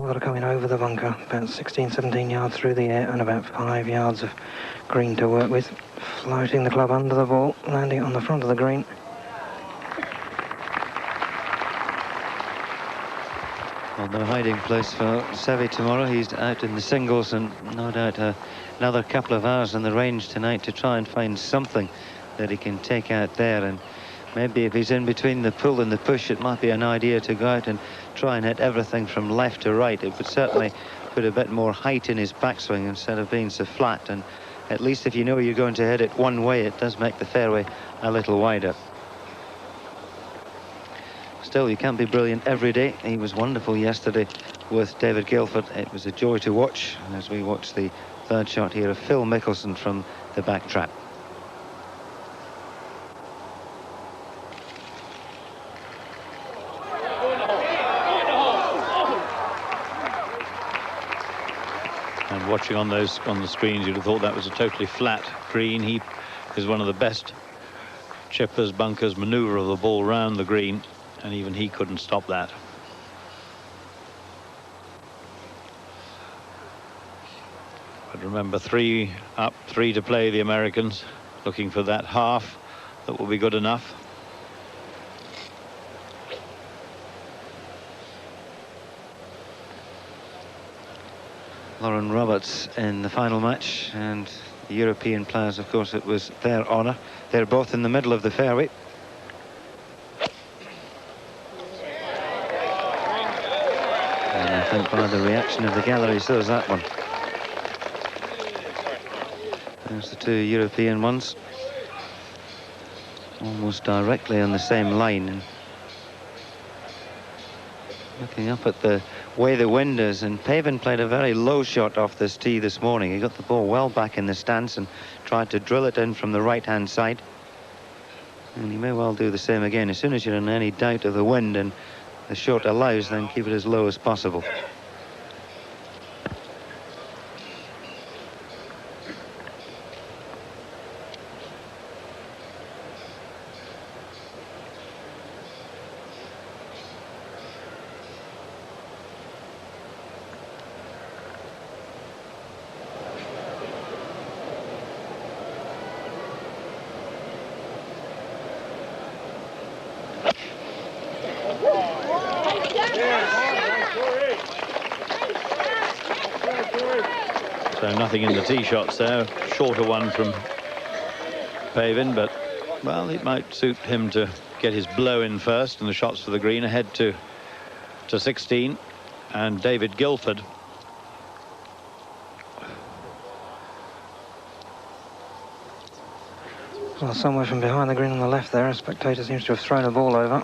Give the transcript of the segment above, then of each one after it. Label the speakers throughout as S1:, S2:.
S1: Well, that are coming over the bunker, about 16, 17 yards through the air and about 5 yards of green to work with. Floating the club under the ball, landing on the front of the green.
S2: Well, no hiding place for Seve tomorrow. He's out in the singles and no doubt another couple of hours on the range tonight to try and find something that he can take out there. And maybe if he's in between the pull and the push, it might be an idea to go out and try and hit everything from left to right. It would certainly put a bit more height in his backswing instead of being so flat. And at least if you know you're going to hit it one way, it does make the fairway a little wider. Still, you can't be brilliant every day. He was wonderful yesterday with David Guilford. It was a joy to watch as we watch the third shot here of Phil Mickelson from the back trap.
S3: And watching on the screens, you'd have thought that was a totally flat green. He is one of the best chippers, bunkers, manoeuvre of the ball round the green, and even he couldn't stop that. But remember, 3 up, 3 to play, the Americans looking for that half that will be good enough.
S2: Lauren Roberts in the final match, and the European players, of course, it was their honour. They're both in the middle of the fairway. And I think by the reaction of the gallery, so is that one. There's the 2 European ones, almost directly on the same line. And looking up at the way the wind is, and Pavin played a very low shot off this tee this morning. He got the ball well back in the stance and tried to drill it in from the right-hand side. And he may well do the same again. As soon as you're in any doubt of the wind and the shot allows, then keep it as low as possible.
S3: So nothing in the tee shots there. Shorter one from Pavin, but well, it might suit him to get his blow in first, and the shots for the green ahead to 16. And David Guilford,
S1: Well, somewhere from behind the green on the left there, a spectator seems to have thrown a ball over.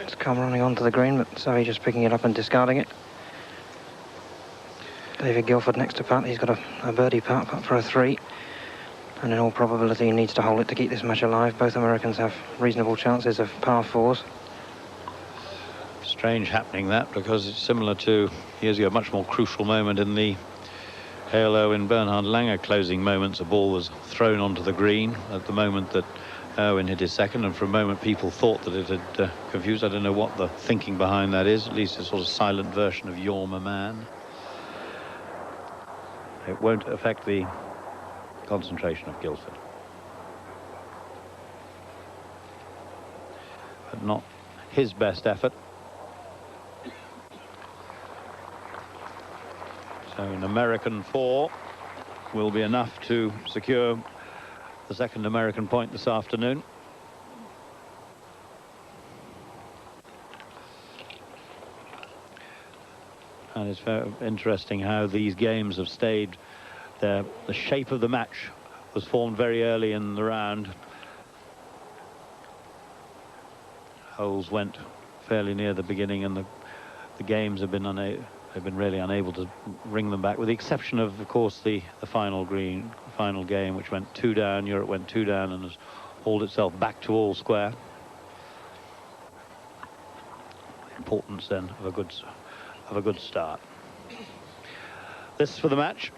S1: It's come running onto the green, but Seve just picking it up and discarding it. David Guilford next to Pat. He's got a birdie putt for a 3. And in all probability, he needs to hold it to keep this match alive. Both Americans have reasonable chances of par 4s.
S3: strange happening that, because it's similar to years ago, a much more crucial moment in the Halo in Bernhard Langer closing moments. A ball was thrown onto the green at the moment that Irwin hit his second, and for a moment people thought that it had confused. I don't know what the thinking behind that is. At least a sort of silent version of You're My Man. It won't affect the concentration of Guilford, but not his best effort. So an American 4 will be enough to secure the second American point this afternoon. And it's very interesting how these games have stayed there. The shape of the match was formed very early in the round. Holes went fairly near the beginning, and the games have been really unable to bring them back, with the exception of course, the final game, which went 2 down. Europe went 2 down and has hauled itself back to all square. Importance then of a good start. This for the match.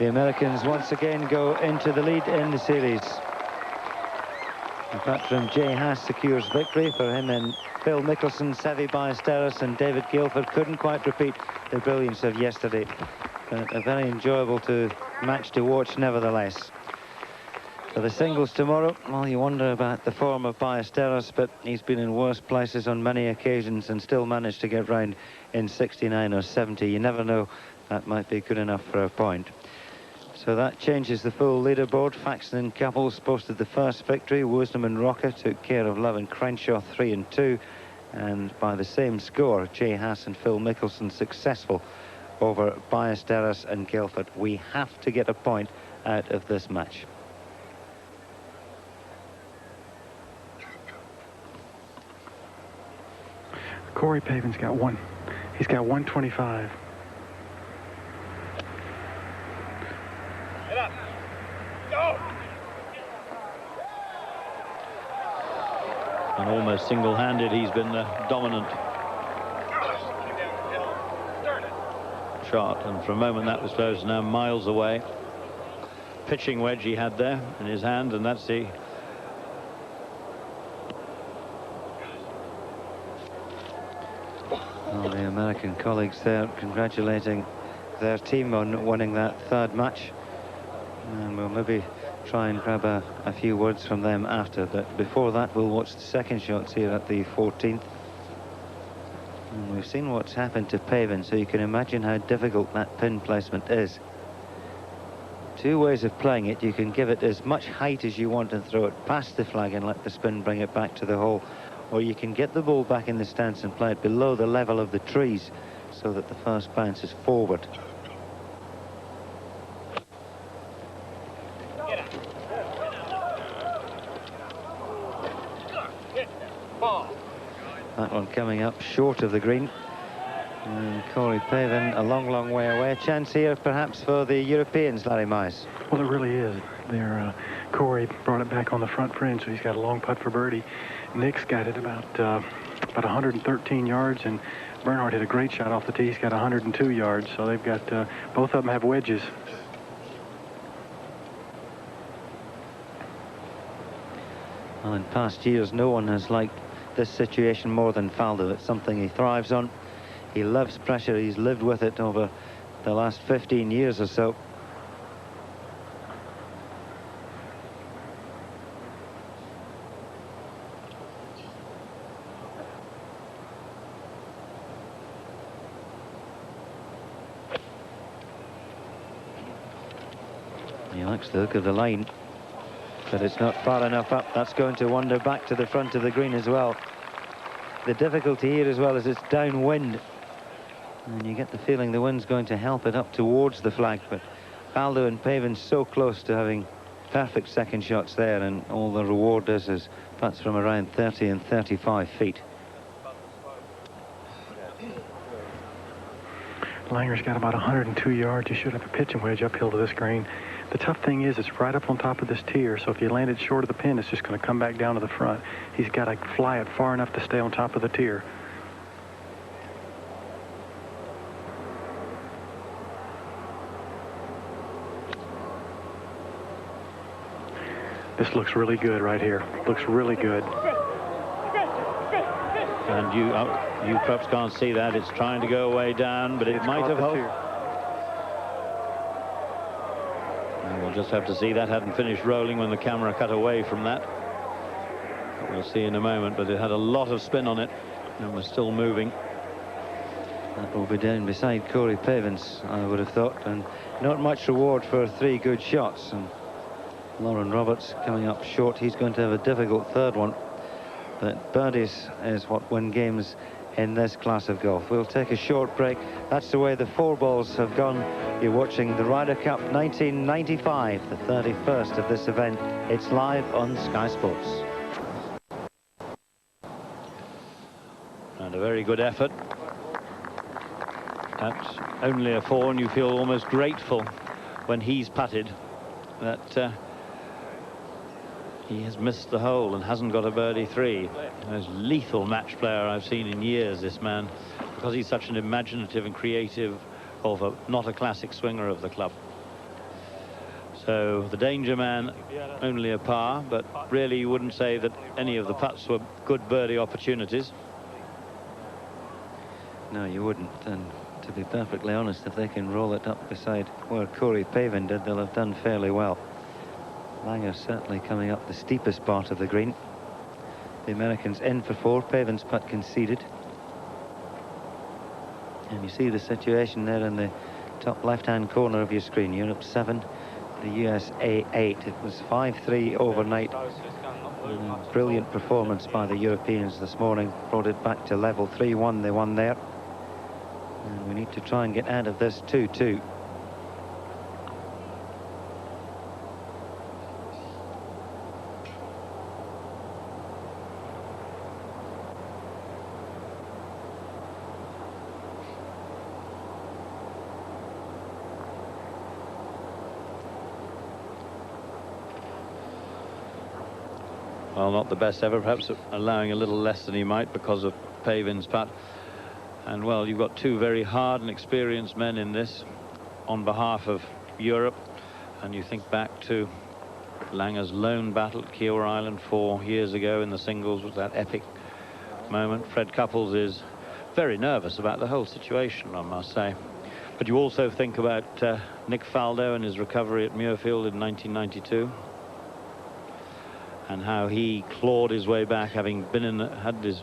S2: the Americans once again go into the lead in the series. Apart from Jay Haas secures victory for him, and Phil Mickelson, Seve Ballesteros and David Guilford couldn't quite repeat the brilliance of yesterday. But a very enjoyable match to watch nevertheless. For the singles tomorrow, well, you wonder about the form of Ballesteros, but he's been in worse places on many occasions and still managed to get round in 69 or 70. You never know, that might be good enough for a point. So that changes the full leaderboard. Faxon and Couples posted the first victory. Wisdom and Rocker took care of Love and Crenshaw 3 and 2. And by the same score, Jay Haas and Phil Mickelson successful over Ballesteros and Guilford. We have to get a point out of this match.
S4: Corey Pavin's got one. He's got 125.
S5: Get up. Go.
S3: And almost single-handed, he's been the dominant shot. And for a moment that was close, now miles away. Pitching wedge he had there in his hand, and that's the...
S2: Well, the American colleagues there congratulating their team on winning that third match. And we'll maybe try and grab a few words from them after. But before that, we'll watch the second shots here at the 14th. And we've seen what's happened to Pavin, so you can imagine how difficult that pin placement is. Two ways of playing it. You can give it as much height as you want and throw it past the flag and let the spin bring it back to the hole. Or you can get the ball back in the stance and play it below the level of the trees so that the first bounce is forward. That one coming up short of the green. And Corey Pavin a long, long way away. A chance here perhaps for the Europeans, Larry Mize.
S4: Well, it really is. Corey brought it back on the front fringe, so he's got a long putt for birdie. Nick's got it about 113 yards, and Bernhard hit a great shot off the tee. He's got 102 yards, so they've got both of them have wedges.
S2: Well, in past years, no one has liked this situation more than Faldo. It's something he thrives on. He loves pressure. He's lived with it over the last 15 years or so. He likes the look of the line, but it's not far enough up. That's going to wander back to the front of the green as well. The difficulty here as well is it's downwind, and you get the feeling the wind's going to help it up towards the flag. But Faldo and Pavin so close to having perfect second shots there, and all the reward is putts from around 30 and 35 feet.
S4: Langer's got about 102 yards. You should have a pitching wedge uphill to this green. The tough thing is it's right up on top of this tier, so if you land it short of the pin, it's just going to come back down to the front. He's got to fly it far enough to stay on top of the tier. This looks really good right here. Looks really good.
S3: And you perhaps can't see that. It's trying to go way down, but it might have helped. And we'll just have to see. That hadn't finished rolling when the camera cut away from that. We'll see in a moment, but it had a lot of spin on it and was still moving.
S2: That will be down beside Corey Pavin's, I would have thought, and not much reward for 3 good shots. And Lauren Roberts coming up short. He's going to have a difficult third one. But birdies is what win games in this class of golf. We'll take a short break. That's the way the 4 balls have gone. You're watching the Ryder Cup 1995, the 31st of this event. It's live on Sky Sports.
S3: And a very good effort. That's only a 4, and you feel almost grateful when he's putted that he has missed the hole and hasn't got a birdie 3. Most lethal match player I've seen in years, this man, because he's such an imaginative and creative golfer, not a classic swinger of the club. So the danger man only a par, but really you wouldn't say that any of the putts were good birdie opportunities.
S2: No, you wouldn't. And to be perfectly honest, if they can roll it up beside where Corey Pavin did, they'll have done fairly well. Langer certainly coming up the steepest part of the green. The Americans in for 4. Pavin's putt conceded. And you see the situation there in the top left-hand corner of your screen. Europe 7, the USA 8. It was 5-3 overnight. Brilliant performance by the Europeans this morning. Brought it back to level. 3-1 they won there. And we need to try and get out of this 2-2.
S3: Well, not the best ever, perhaps allowing a little less than he might because of Pavin's putt. And well, you've got two very hard and experienced men in this on behalf of Europe. And you think back to Langer's lone battle at Kiawah Island 4 years ago in the singles, was that epic moment. Fred Couples is very nervous about the whole situation, I must say. But you also think about Nick Faldo and his recovery at Muirfield in 1992. And how he clawed his way back, having been had his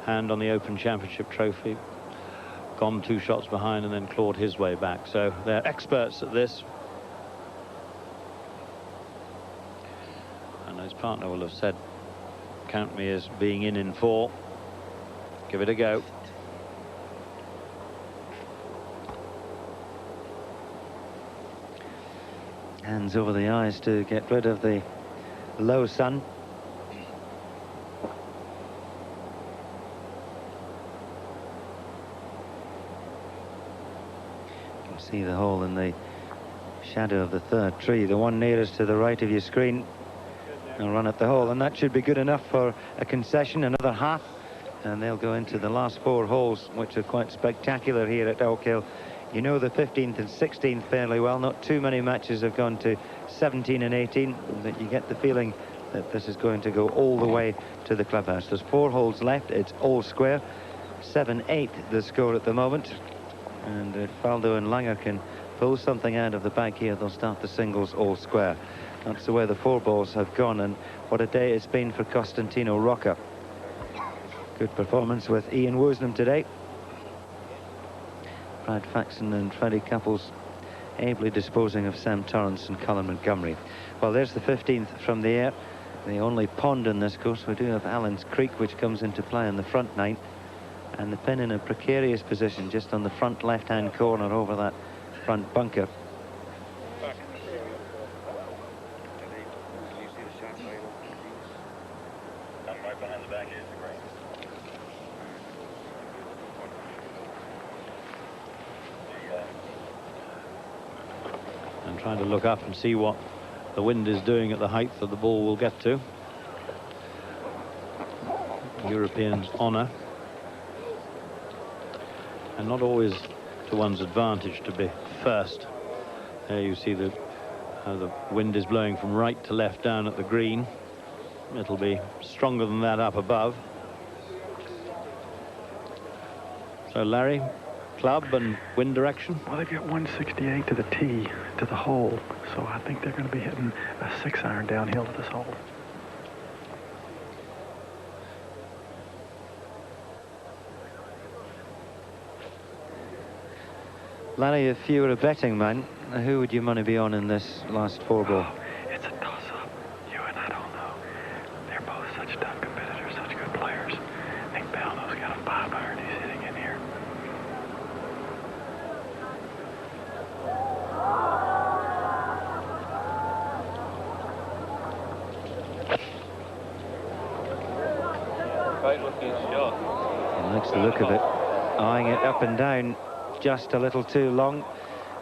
S3: hand on the Open Championship trophy, gone 2 shots behind and then clawed his way back. So they're experts at this. And his partner will have said, count me as being in 4. Give it a go.
S2: Hands over the eyes to get rid of the low sun. You can see the hole in the shadow of the 3rd tree, the one nearest to the right of your screen. They'll run at the hole, and that should be good enough for a concession, another half, and they'll go into the last 4 holes, which are quite spectacular here at Oak Hill. You know the 15th and 16th fairly well. Not too many matches have gone to 17 and 18, but you get the feeling that this is going to go all the way to the clubhouse. There's 4 holes left. It's all square. 7-8 the score at the moment. And if Faldo and Langer can pull something out of the bag here, they'll start the singles all square. That's the way the 4 balls have gone, and what a day it's been for Costantino Rocca. Good performance with Ian Woosnam today. Brad Faxon and Freddie Couples ably disposing of Sam Torrance and Colin Montgomery. Well, there's the 15th from the air. The only pond in this course. We do have Allen's Creek, which comes into play in the front 9. And the pin in a precarious position just on the front left-hand corner over that front bunker.
S3: And trying to look up and see what the wind is doing at the height that the ball will get to. Europeans honour. And not always to one's advantage to be first. There you see how the wind is blowing from right to left down at the green. It'll be stronger than that up above. So Larry, club and wind direction?
S4: Well, they've got 168 to the tee, to the hole. So I think they're going to be hitting a 6-iron downhill to this hole.
S2: Larry, if you were a betting man, who would your money be on in this last 4 ball?
S4: Oh, it's a toss-up. You and I don't know. They're both such tough competitors, such good players. Nick Faldo's got a 5-iron he's hitting in here.
S5: Quite looking shot.
S2: He likes the look of it, eyeing it up and down. Just a little too long,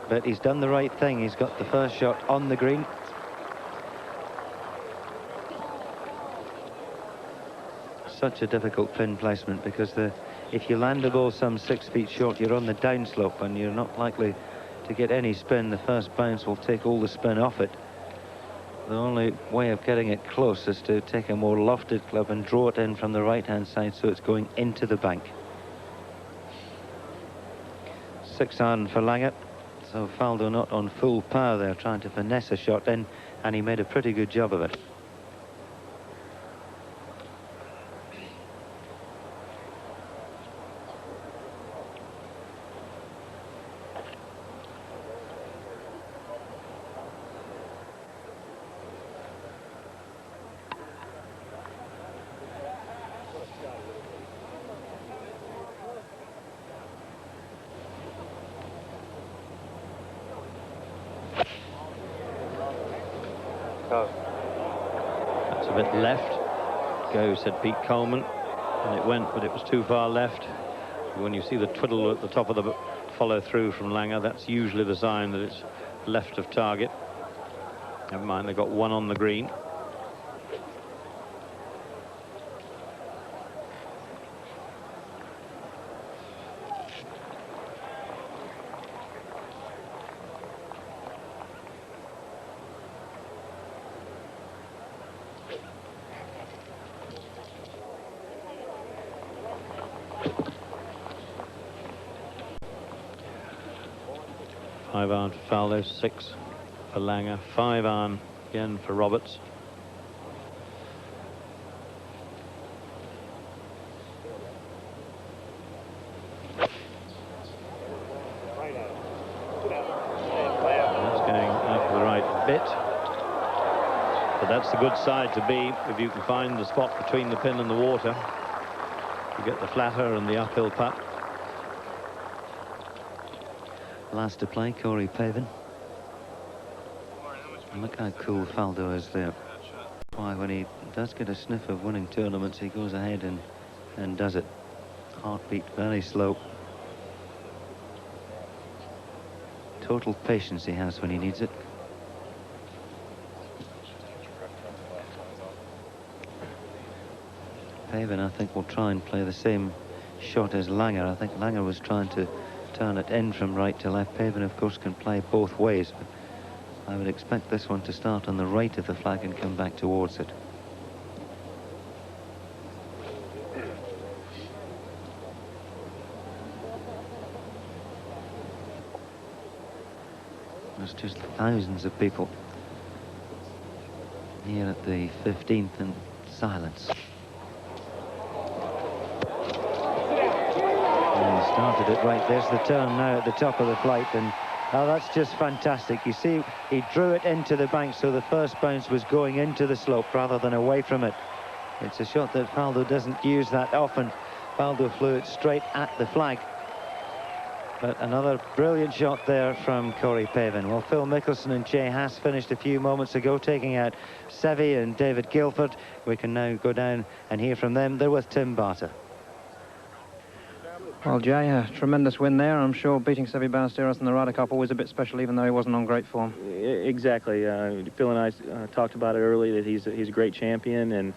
S2: but he's done the right thing. He's got the first shot on the green. Such a difficult pin placement, because if you land the ball some 6 feet short, you're on the downslope and you're not likely to get any spin. The first bounce will take all the spin off it. The only way of getting it close is to take a more lofted club and draw it in from the right-hand side so it's going into the bank. 6-iron for Lange. So Faldo not on full power there, trying to finesse a shot in, and he made a pretty good job of it.
S3: That's a bit left. Go, said Pete Coleman. And it went, but it was too far left. When you see the twiddle at the top of the follow through from Lange, that's usually the sign that it's left of target. Never mind, they got one on the green. Five-iron for Faldo, 6 for Lange, 5-iron again for Roberts. That's going out for the right bit. But that's the good side to be if you can find the spot between the pin and the water. You get the flatter and the uphill putt. Last to play, Corey Pavin. And look how cool Faldo is there. Why, when he does get a sniff of winning tournaments, he goes ahead and does it. Heartbeat very slow. Total patience he has when he needs it. Pavin, I think, will try and play the same shot as Lange. I think Lange was trying to turn it in from right to left. Pavin, of course, can play both ways, but I would expect this one to start on the right of the flag and come back towards it. There's just thousands of people here at the 15th in silence. Started it right. There's the turn now at the top of the flight, and oh, that's just fantastic. You see, he drew it into the bank, so the first bounce was going into the slope rather than away from it. It's a shot that Faldo doesn't use that often. Faldo flew it straight at the flag. But another brilliant shot there from Corey Pavin. Well, Phil Mickelson and Jay Haas finished a few moments ago, taking out Seve and David Guilford. We can now go down and hear from them. They're with Tim Barter.
S1: Well, Jay, a tremendous win there. I'm sure beating Seve Ballesteros in the Ryder Cup always a bit special, even though he wasn't on great form.
S6: Exactly. Phil and I talked about it early, that he's a great champion, and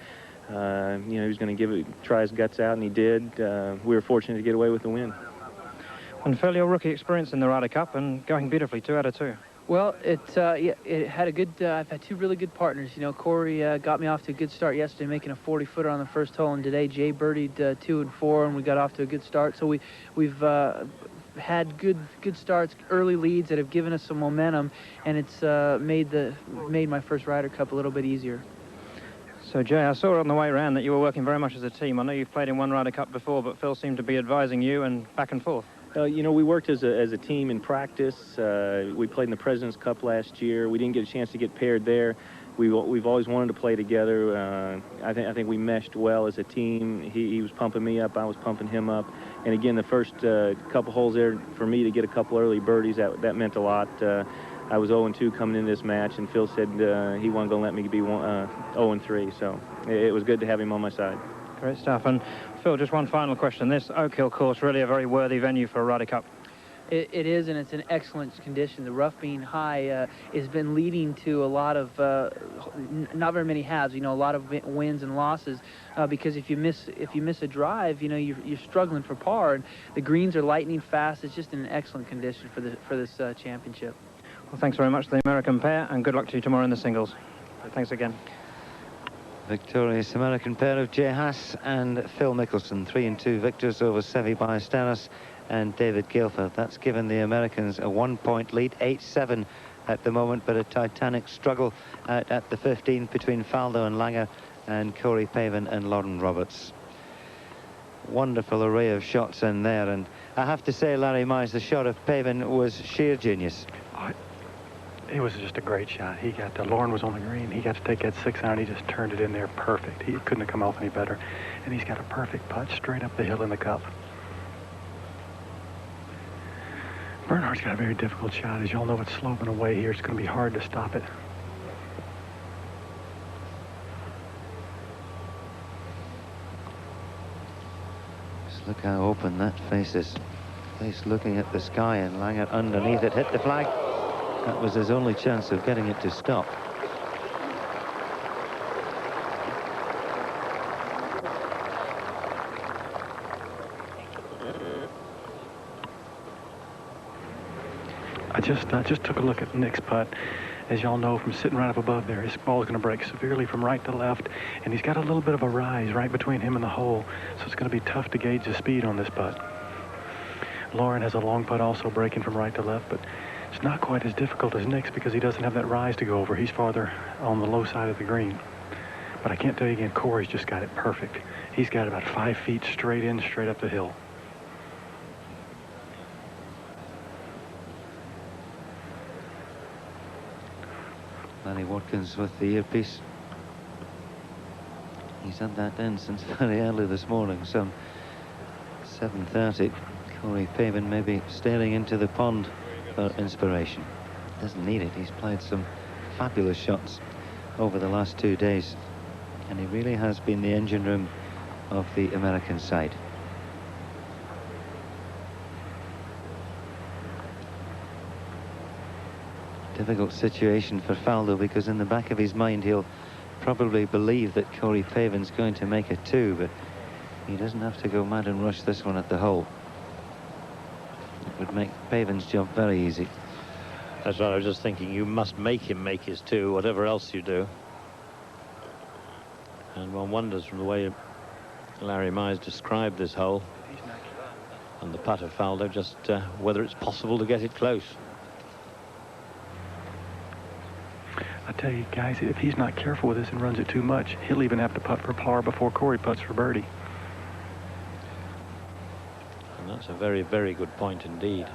S6: you know, he was going to try his guts out, and he did. We were fortunate to get away with the win.
S1: And Phil, your rookie experience in the Ryder Cup and going beautifully, 2 out of 2.
S7: Well, it had a good. I've had 2 really good partners. You know, Corey got me off to a good start yesterday, making a 40-footer on the first hole, and today Jay birdied 2 and 4, and we got off to a good start. So we've had good starts, early leads that have given us some momentum, and it's made my first Ryder Cup a little bit easier.
S1: So, Jay, I saw on the way around that you were working very much as a team. I know you've played in one Ryder Cup before, but Phil seemed to be advising you and back and forth.
S6: You know, we worked as a team in practice. We played in the President's Cup last year. We didn't get a chance to get paired there. We've always wanted to play together. I think we meshed well as a team. He was pumping me up, I was pumping him up. And again, the first couple holes there for me to get a couple early birdies, that meant a lot. I was 0-2 coming into this match, and Phil said he wasn't going to let me be 0-3. So it was good to have him on my side.
S1: Great stuff. And Phil, just one final question. This Oak Hill course, really a very worthy venue for a Ryder Cup.
S7: It is, and it's in excellent condition. The rough being high has been leading to a lot of not very many halves. You know, a lot of wins and losses because if you miss a drive, you know, you're struggling for par. And the greens are lightning fast. It's just in an excellent condition for this championship.
S1: Well, thanks very much to the American pair, and good luck to you tomorrow in the singles. Thanks again.
S2: Victorious American pair of Jay Haas and Phil Mickelson, 3-2 victors over Seve Ballesteros and David Guilford. That's given the Americans a 1-point lead, 8-7 at the moment, but a titanic struggle out at the 15th between Faldo and Langer and Corey Pavin and Lauren Roberts. Wonderful array of shots in there, and I have to say, Larry Mize, the shot of Pavin was sheer genius.
S4: It was just a great shot. He got Lauren was on the green. He got to take that 6-iron. He just turned it in there perfect. He couldn't have come off any better. And he's got a perfect putt straight up the hill in the cup. Bernhard's got a very difficult shot. As you all know, it's sloping away here. It's going to be hard to stop it.
S2: Just look how open that face is. Face looking at the sky, and Langer underneath it hit the flag. That was his only chance of getting it to stop.
S4: I just took a look at Nick's putt. As y'all know, from sitting right up above there, his ball is going to break severely from right to left, and he's got a little bit of a rise right between him and the hole, so it's going to be tough to gauge the speed on this putt. Lauren has a long putt also breaking from right to left, but it's not quite as difficult as Nick's because he doesn't have that rise to go over. He's farther on the low side of the green. But I can't tell you again, Corey's just got it perfect. He's got about 5 feet straight in, straight up the hill.
S2: Larry Watkins with the earpiece. He's had that in since very early this morning, some 7:30. Corey Pavin maybe staring into the pond for inspiration. Doesn't need it. He's played some fabulous shots over the last 2 days, and he really has been the engine room of the American side. Difficult situation for Faldo, because in the back of his mind he'll probably believe that Corey Pavin's going to make a 2, but he doesn't have to go mad and rush this one at the hole. It would make Pavin's job very easy.
S3: That's right. I was just thinking, you must make him make his 2, whatever else you do. And one wonders, from the way Larry Mize described this hole and the putt of Faldo, just whether it's possible to get it close.
S4: I tell you guys, if he's not careful with this and runs it too much, he'll even have to putt for par before Corey putts for birdie.
S3: And that's a very, very good point indeed.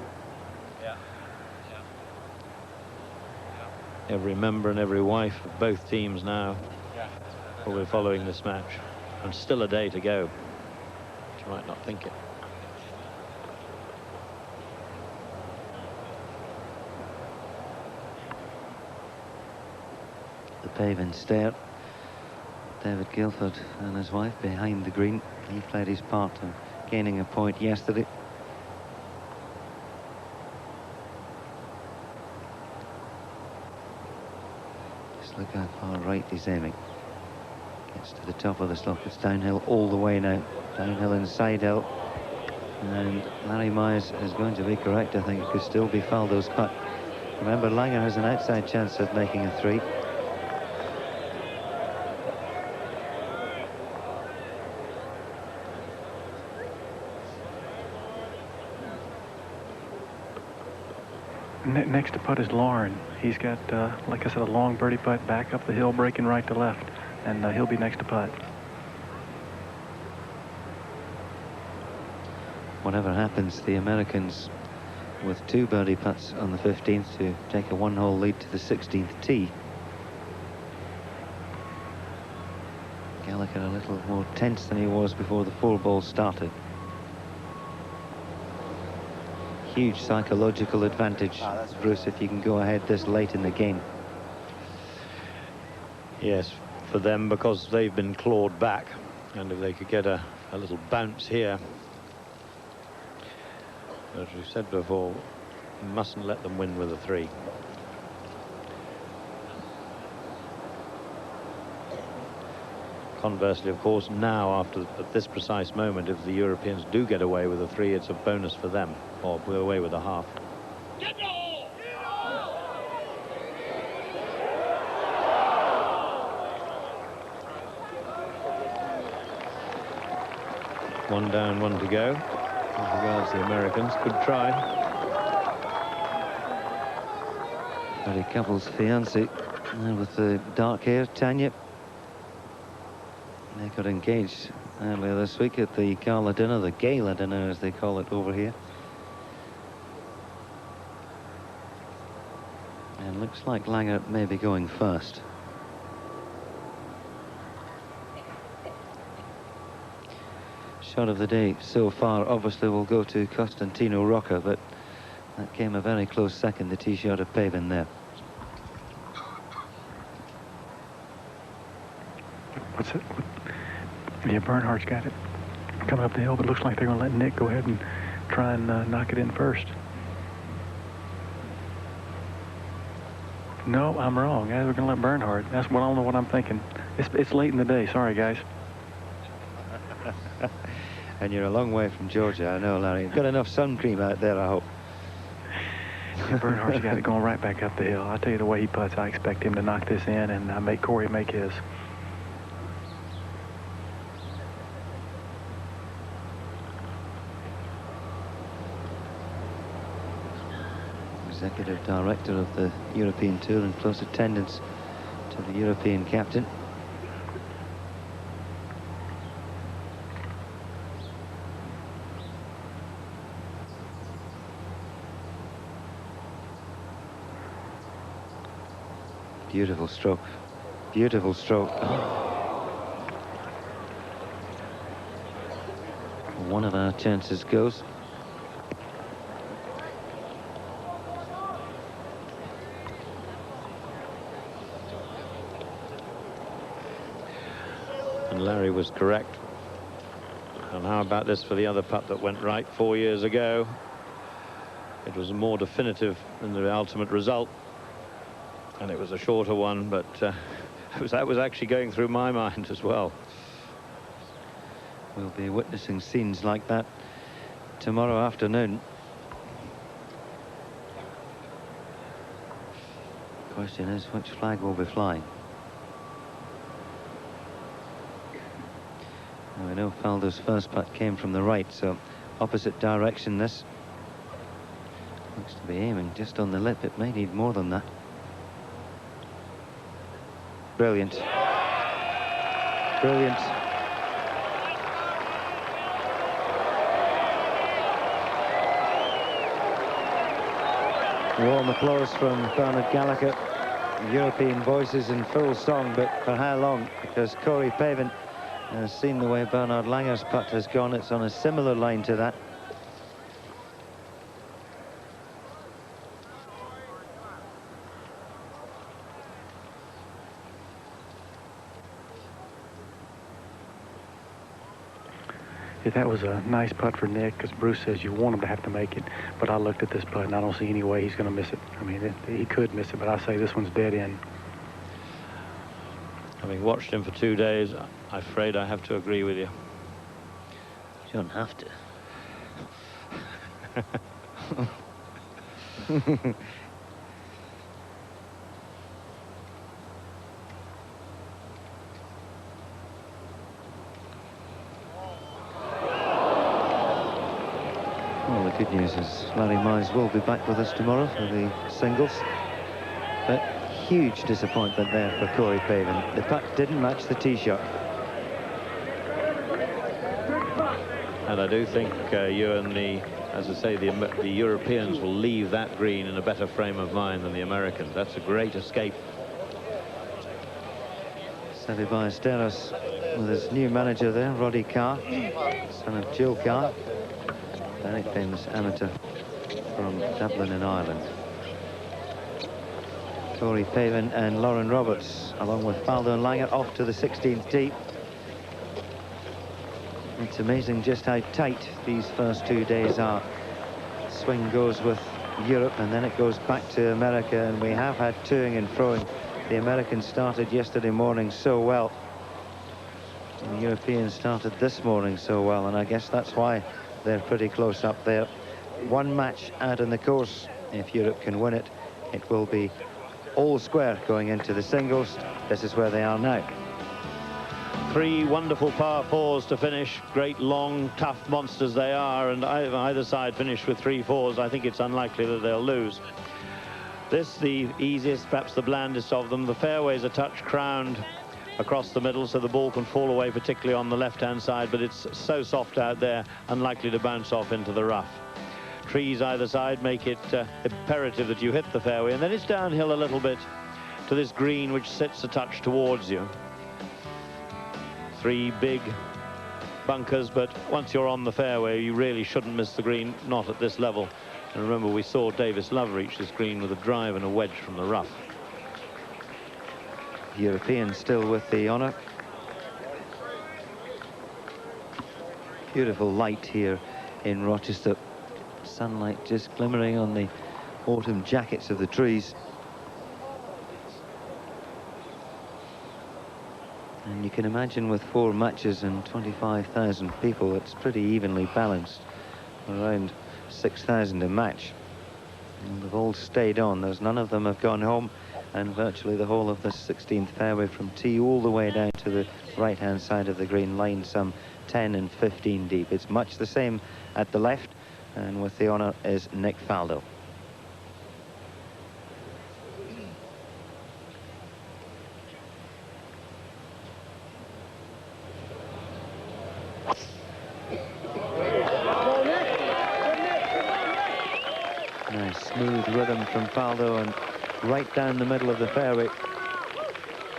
S3: Every member and every wife of both teams now will be following this match, and still a day to go. You might not think it.
S2: The Pavin stare. David Guilford and his wife behind the green. He played his part in gaining a point yesterday. Just look how far right he's aiming. Gets to the top of the slope. It's downhill all the way now. Downhill and side hill. And Larry Mize is going to be correct. I think it could still be Faldo's putt. Remember, Langer has an outside chance of making a 3.
S4: Next to putt is Lauren. He's got, like I said, a long birdie putt back up the hill, breaking right to left, and he'll be next to putt.
S2: Whatever happens, the Americans with 2 birdie putts on the 15th to take a 1-hole lead to the 16th tee. Gallagher a little more tense than he was before the 4 balls started. Huge psychological advantage, Bruce, if you can go ahead this late in the game.
S3: Yes, for them, because they've been clawed back, and if they could get a little bounce here. As we said before, you mustn't let them win with a 3. Conversely, of course, now, at this precise moment, if the Europeans do get away with a 3, it's a bonus for them, or we're away with a half. 1 down, 1 to go. As regards the Americans, good try.
S2: Early couple's fiancée with the dark hair, Tanya. They got engaged earlier this week at the gala dinner, the gala dinner as they call it over here. And looks like Langer may be going first. Shot of the day so far obviously will go to Costantino Rocca, but that came a very close second, the tee shot of Pavin there.
S4: What's it? Yeah, Bernhardt's got it coming up the hill, but it looks like they're going to let Nick go ahead and try and knock it in first. No, I'm wrong. Yeah, we're going to let Bernhardt. That's what I don't know what I'm thinking. It's late in the day. Sorry, guys.
S2: And you're a long way from Georgia, I know, Larry. You've got enough sun cream out there, I hope.
S4: Yeah, Bernhardt's got it going right back up the hill. I tell you, the way he putts, I expect him to knock this in and make Corey make his.
S2: Executive Director of the European Tour in close attendance to the European captain. Beautiful stroke. Beautiful stroke. One of our chances goes.
S3: And Larry was correct. And how about this for the other putt that went right 4 years ago? It was more definitive than the ultimate result. And it was a shorter one, but that was actually going through my mind as well.
S2: We'll be witnessing scenes like that tomorrow afternoon. Question is, which flag will be flying? Now, we know Faldo's first putt came from the right, so opposite direction this. Looks to be aiming just on the lip. It may need more than that. Brilliant. Brilliant. Warm applause from Bernard Gallagher. European voices in full song, but for how long? Because Corey Pavin has seen the way Bernhard Langer's putt has gone. It's on a similar line to that.
S4: Yeah, that was a nice putt for Nick, because Bruce says you want him to have to make it. But I looked at this putt, and I don't see any way he's going to miss it. I mean, he could miss it, but I say this one's dead in.
S3: Having watched him for 2 days, I'm afraid I have to agree with you.
S2: You don't have to. Well, the good news is Larry Mize will be back with us tomorrow for the singles. But huge disappointment there for Corey Pavin. The putt didn't match the tee shot.
S3: And I do think you and as I say, the Europeans will leave that green in a better frame of mind than the Americans. That's a great escape.
S2: Seve Ballesteros with his new manager there, Roddy Carr, son of Jill Carr, very famous amateur from Dublin in Ireland. Corey Pavin and Lauren Roberts, along with Faldo and Langer, off to the 16th tee. It's amazing just how tight these first 2 days are. Swing goes with Europe, and then it goes back to America, and we have had toing and froing. The Americans started yesterday morning so well. And the Europeans started this morning so well, and I guess that's why they're pretty close up there. One match out in the course. If Europe can win it, it will be all square going into the singles. This is where they are now.
S3: Three wonderful par fours to finish. Great, long, tough monsters they are, and either side finish with 3 fours. I think it's unlikely that they'll lose. This, the easiest, perhaps the blandest of them. The fairway's a touch crowned across the middle, so the ball can fall away, particularly on the left-hand side, but it's so soft out there, unlikely to bounce off into the rough. Trees either side make it imperative that you hit the fairway, and then it's downhill a little bit to this green, which sits a touch towards you. 3 big bunkers, but once you're on the fairway, you really shouldn't miss the green, not at this level. And remember, we saw Davis Love reach this green with a drive and a wedge from the rough.
S2: European still with the honour. Beautiful light here in Rochester. Sunlight just glimmering on the autumn jackets of the trees. And you can imagine with 4 matches and 25,000 people, it's pretty evenly balanced. Around 6,000 a match. And they've all stayed on. There's none of them have gone home, and virtually the whole of the 16th fairway from tee all the way down to the right-hand side of the green line, some 10 and 15 deep. It's much the same at the left, and with the honour is Nick Faldo. Nice smooth rhythm from Faldo, and right down the middle of the fairway.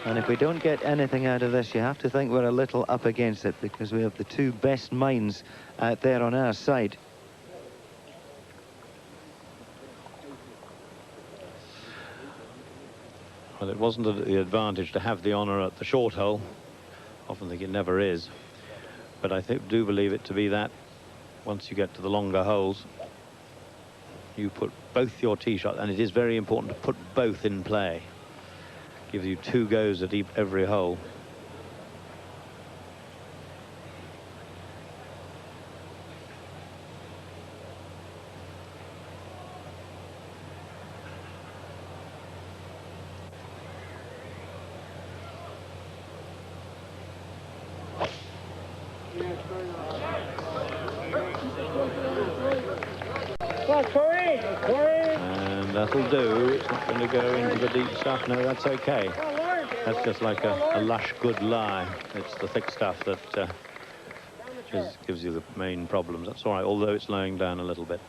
S2: And if we don't get anything out of this, you have to think we're a little up against it, because we have the 2 best minds out there on our side.
S3: Well, it wasn't the advantage to have the honour at the short hole. Often think it never is, but I do believe it to be that once you get to the longer holes, you put both your tee shots, and it is very important to put both in play. Gives you 2 goes at every hole. And that'll do. It's not going to go into the deep stuff. No, that's okay. That's just like a lush good lie. It's the thick stuff that gives you the main problems. That's all right, although it's laying down a little bit.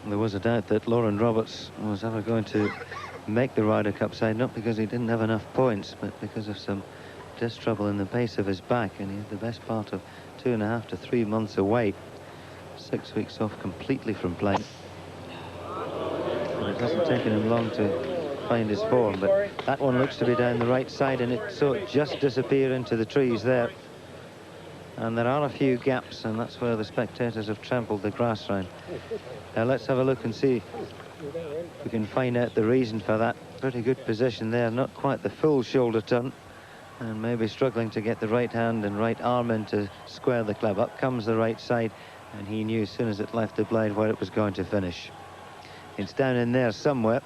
S2: There was a doubt that Lauren Roberts was ever going to make the Ryder Cup side, not because he didn't have enough points, but because of some disc trouble in the base of his back, and he had the best part of 2.5 to 3 months away. 6 weeks off completely from playing. And it hasn't taken him long to find his form, but that one looks to be down the right side, and it saw it just disappear into the trees there. And there are a few gaps, and that's where the spectators have trampled the grass round. Now let's have a look and see if we can find out the reason for that. Pretty good position there, not quite the full shoulder turn, and maybe struggling to get the right hand and right arm in to square the club. Up comes the right side, and he knew as soon as it left the blade where it was going to finish. It's down in there somewhere.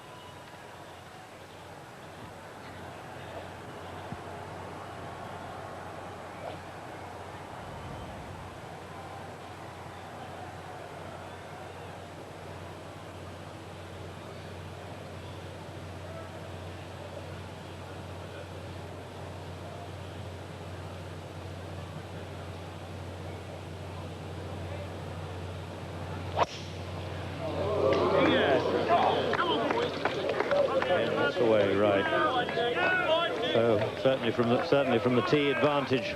S2: Certainly from the tee advantage,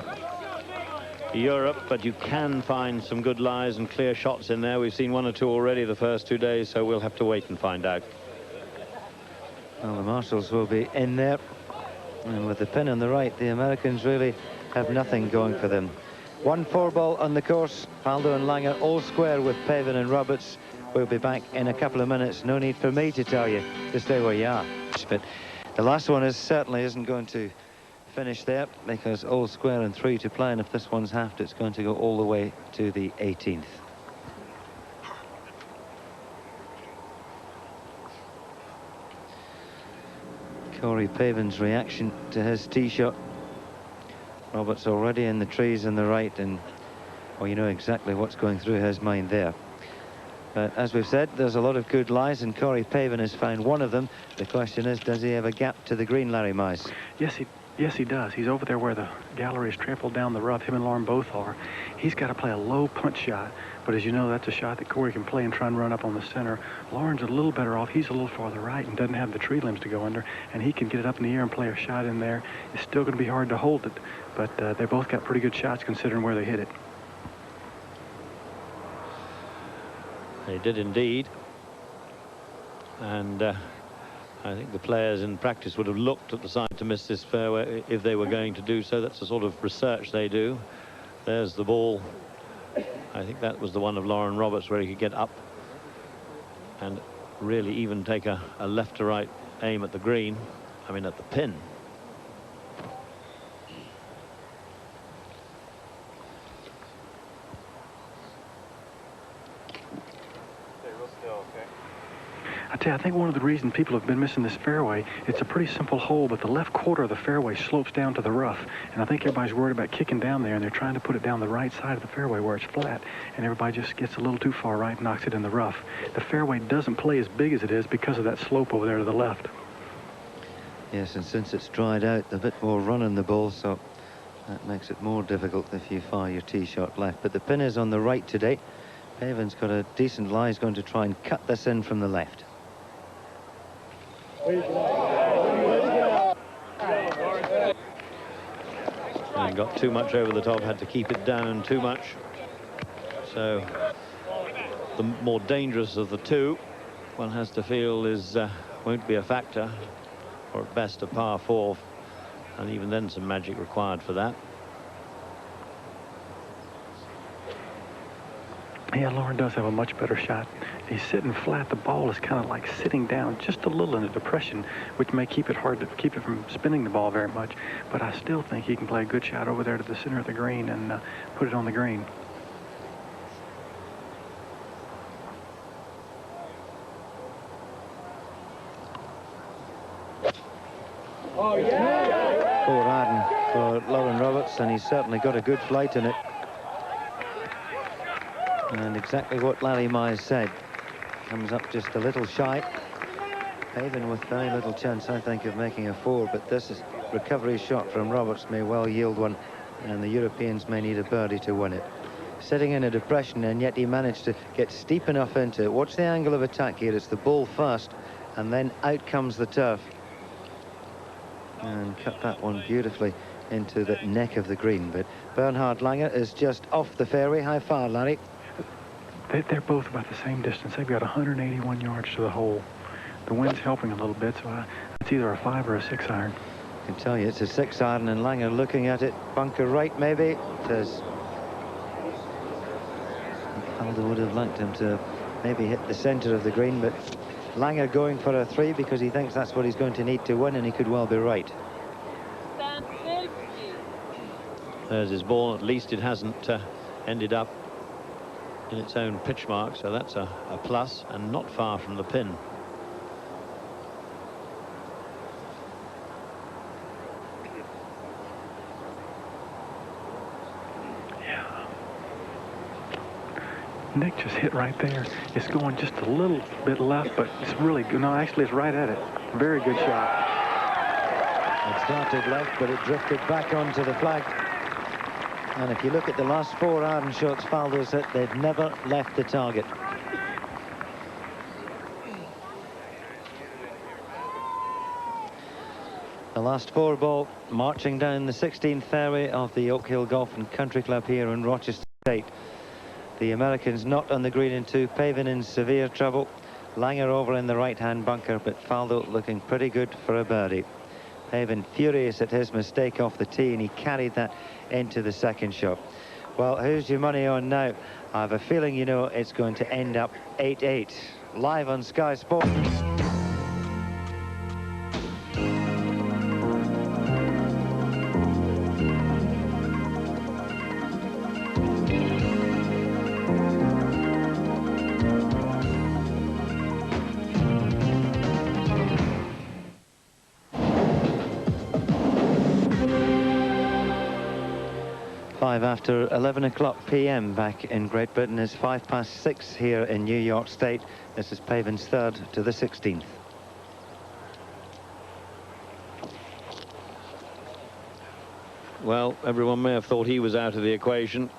S2: Europe, but you can find some good lies and clear shots in there. We've seen 1 or 2 already the first 2 days, so we'll have to wait and find out. Well, the marshals will be in there, and with the pin on the right, the Americans really have nothing going for them. 1 4-ball on the course. Faldo and Langer all square with Pavin and Roberts. We'll be back in a couple of minutes. No need for me to tell you to stay where you are. But the last one certainly isn't going to finish there, because all square and 3 to play, and if this one's halved, it's going to go all the way to the 18th. Corey Pavin's reaction to his tee shot. Roberts already in the trees on the right, and well, you know exactly what's going through his mind there. But as we've said, there's a lot of good lies, and Corey Pavin has found one of them. The question is, does he have a gap to the green, Larry Mize?
S4: Yes, he does. He's over there where the gallery is trampled down the rough. Him and Lauren both are. He's got to play a low punch shot. But as you know, that's a shot that Corey can play and try and run up on the center. Lauren's a little better off. He's a little farther right and doesn't have the tree limbs to go under. And he can get it up in the air and play a shot in there. It's still going to be hard to hold it. But they both got pretty good shots considering where they hit it.
S3: They did indeed. And I think the players in practice would have looked at the side to miss this fairway if they were going to do so. That's the sort of research they do. There's the ball. I think that was the one of Lauren Roberts where he could get up and really even take a left to right aim at the green. I mean, at the pin.
S4: I tell you, I think one of the reasons people have been missing this fairway, it's a pretty simple hole, but the left quarter of the fairway slopes down to the rough. And I think everybody's worried about kicking down there, and they're trying to put it down the right side of the fairway where it's flat, and everybody just gets a little too far right and knocks it in the rough. The fairway doesn't play as big as it is because of that slope over there to the left.
S2: Yes, and since it's dried out, a bit more run in the ball, so that makes it more difficult if you fire your tee shot left. But the pin is on the right today. Pavin's got a decent lie. He's going to try and cut this in from the left.
S3: And got too much over the top, had to keep it down too much. So the more dangerous of the two, one has to feel, is won't be a factor, or at best a par 4, and even then some magic required for that.
S4: Yeah, Lauren does have a much better shot. He's sitting flat. The ball is kind of like sitting down just a little in a depression, which may keep it hard to keep it from spinning the ball very much. But I still think he can play a good shot over there to the center of the green and put it on the green.
S2: Oh, yeah! Poor Arden for Lauren Roberts, and he's certainly got a good flight in it. And exactly what Larry Mize said. Comes up just a little shy. Pavin with very little chance, I think, of making a 4, but this is recovery shot from Roberts may well yield one, and the Europeans may need a birdie to win it. Sitting in a depression, and yet he managed to get steep enough into it. Watch the angle of attack here. It's the ball first, and then out comes the turf. And cut that one beautifully into the neck of the green. But Bernhard Langer is just off the fairway. How far, Larry?
S4: They're both about the same distance. They've got 181 yards to the hole. The wind's helping a little bit, so it's either a 5 or a 6 iron.
S2: I can tell you it's a 6 iron, and Langer looking at it. Bunker right, maybe. It is. Faldo would have liked him to maybe hit the centre of the green, but Langer going for a 3 because he thinks that's what he's going to need to win, and he could well be right.
S3: There's his ball. At least it hasn't ended up in its own pitch mark, so that's a plus, and not far from the pin.
S4: Yeah. Nick just hit right there. It's going just a little bit left, but it's really good. No, actually, it's right at it. Very good shot.
S2: It started left, but it drifted back onto the flag. And if you look at the last 4 Arden shots Faldo's hit, they've never left the target. The last 4 ball marching down the 16th fairway of the Oak Hill Golf and Country Club here in Rochester State. The Americans not on the green in 2, Pavin in severe trouble. Langer over in the right-hand bunker, but Faldo looking pretty good for a birdie. Pavin furious at his mistake off the tee, and he carried that into the second shot. Well, who's your money on now? I have a feeling, you know, it's going to end up 8-8. Live on Sky Sports. 5 after 11 o'clock p.m. back in Great Britain. It's 6:05 here in New York State. This is Pavin's third to the 16th.
S3: Well, everyone may have thought he was out of the equation,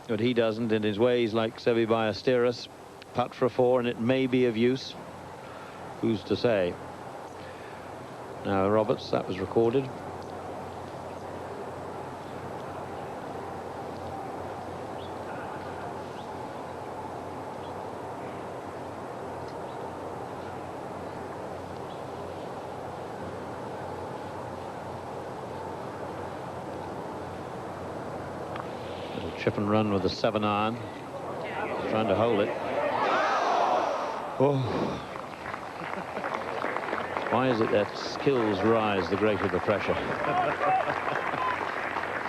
S3: but he doesn't. In his way, he's like Ballesteros. Putt for a 4, and it may be of use. Who's to say? Now, Roberts, that was recorded. Chip and run with a 7-iron. Trying to hold it. Oh. Why is it that skills rise the greater the pressure?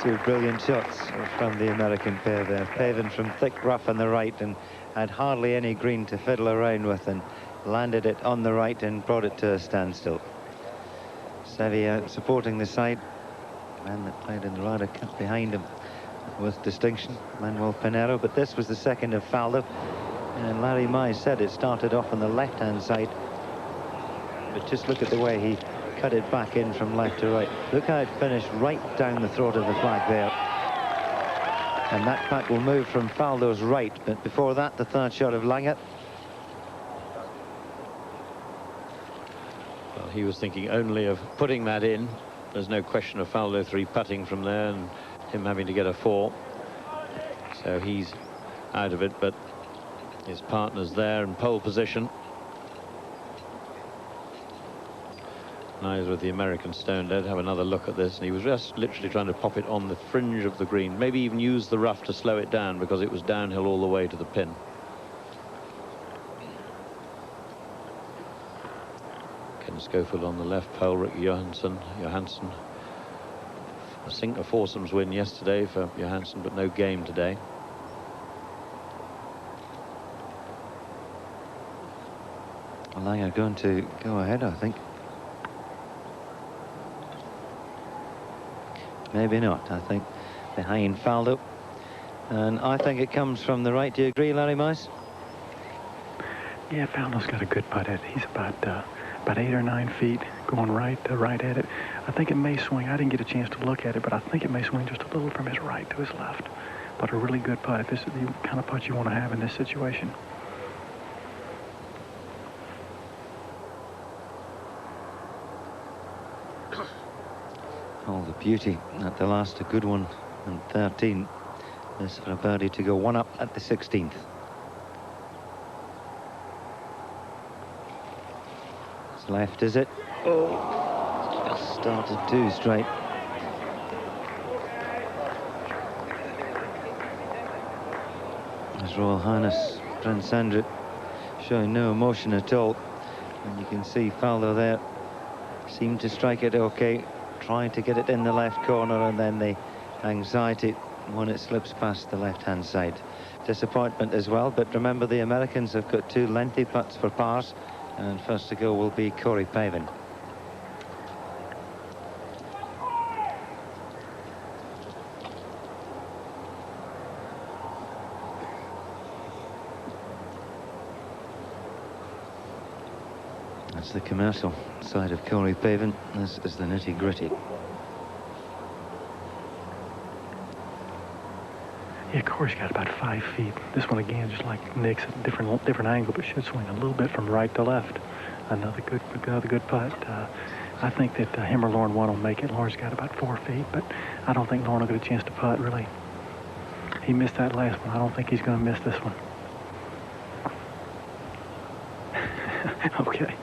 S2: 2 brilliant shots from the American pair there. Pavin from thick rough on the right and had hardly any green to fiddle around with, and landed it on the right and brought it to a standstill. Seve supporting the side. Man that played in the Ryder Cup behind him with distinction, Manuel Pinero, but this was the second of Faldo, and Larry Mize said it started off on the left-hand side, but just look at the way he cut it back in from left to right. Look how it finished right down the throat of the flag there, and that back will move from Faldo's right, but before that, the third shot of Langer.
S3: Well, he was thinking only of putting that in. There's no question of Faldo 3 putting from there and him having to get a 4, so he's out of it, but his partner's there in pole position. Neither of the Americans stoned dead. Have another look at this, and he was just literally trying to pop it on the fringe of the green, maybe even use the rough to slow it down, because it was downhill all the way to the pin. Ken Schofield on the left pole, Rick Johansson. A foursomes win yesterday for Johansson, but no game today.
S2: Langer going to go ahead, I think. Maybe not, I think. Behind Faldo. And I think it comes from the right. Do you agree, Larry Mize?
S4: Yeah, Faldo's got a good putt at it. He's about 8 or 9 feet going right at it. I think it may swing. I didn't get a chance to look at it, but I think it may swing just a little from his right to his left. But a really good putt. If this is the kind of putt you want to have in this situation.
S2: All the beauty at the last, a good one, and 13. This for a birdie to go 1 up at the 16th. It's left, is it? Oh, just started 2 straight. His Royal Highness Prince Andrew showing no emotion at all, and you can see Faldo there seemed to strike it okay, trying to get it in the left corner, and then the anxiety when it slips past the left-hand side. Disappointment as well, but remember the Americans have got 2 lengthy putts for pars, and first to go will be Corey Pavin. That's the commercial side of Corey Pavin. This is the nitty-gritty.
S4: Yeah, Corey's got about 5 feet. This one again, just like Nick's, at a different angle, but should swing a little bit from right to left. Another good putt. I think that him or Lauren one will make it. Lauren's got about 4 feet, but I don't think Lauren will get a chance to putt, really. He missed that last one. I don't think he's going to miss this one. Okay.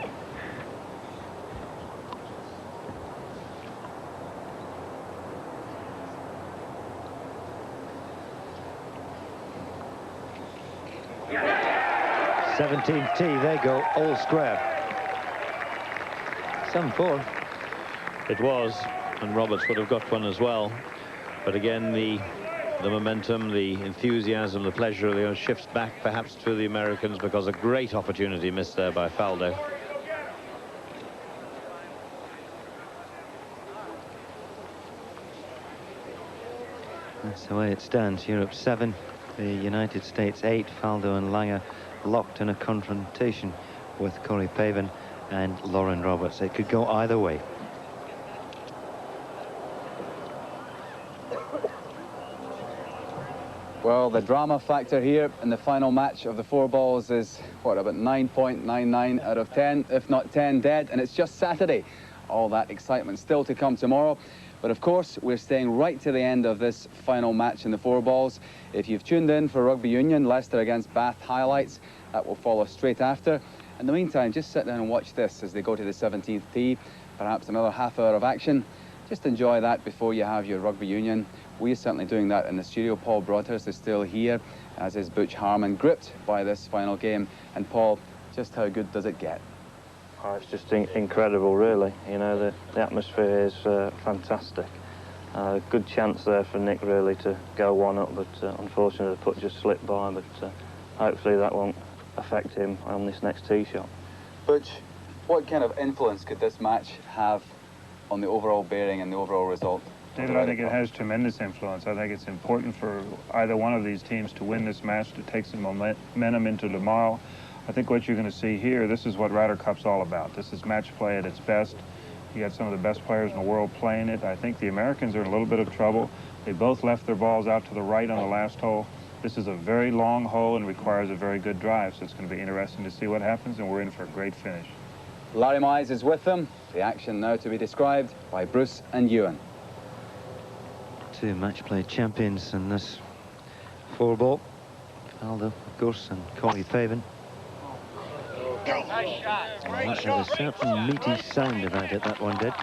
S2: Seventeenth tee, they go, all square. 7-4.
S3: It was, and Roberts would have got one as well. But again, the momentum, the enthusiasm, the pleasure of the shifts back perhaps to the Americans, because a great opportunity missed there by Faldo.
S2: That's the way it stands. Europe 7, the United States 8. Faldo and Langer locked in a confrontation with Corey Pavin and Lauren Roberts. It could go either way.
S8: Well, the drama factor here in the final match of the 4 balls is, what, about 9.99 out of 10, if not 10 dead, and it's just Saturday. All that excitement still to come tomorrow. But of course, we're staying right to the end of this final match in the 4 balls. If you've tuned in for Rugby Union, Leicester against Bath highlights, that will follow straight after. In the meantime, just sit down and watch this as they go to the 17th tee. Perhaps another half hour of action. Just enjoy that before you have your Rugby Union. We're certainly doing that in the studio. Paul Broadhurst is still here, as is Butch Harmon, gripped by this final game. And Paul, just how good does it get?
S9: Oh, it's just incredible, really. You know, the atmosphere is fantastic. Good chance there for Nick, really, to go 1 up, but unfortunately the putt just slipped by, but hopefully that won't affect him on this next tee shot.
S8: Butch, what kind of influence could this match have on the overall bearing and the overall result?
S10: David, I think it has tremendous influence. I think it's important for either one of these teams to win this match, to take some momentum into tomorrow. I think what you're going to see here, this is what Ryder Cup's all about. This is match play at its best. You got some of the best players in the world playing it. I think the Americans are in a little bit of trouble. They both left their balls out to the right on the last hole. This is a very long hole and requires a very good drive, so it's going to be interesting to see what happens, and we're in for a great finish.
S8: Larry Mize is with them. The action now to be described by Bruce and Ewan.
S2: 2 match play champions in this 4 ball. Faldo, of course, and Corey Pavin.
S5: Nice shot.
S2: That has a certain meaty sound about it, that one did.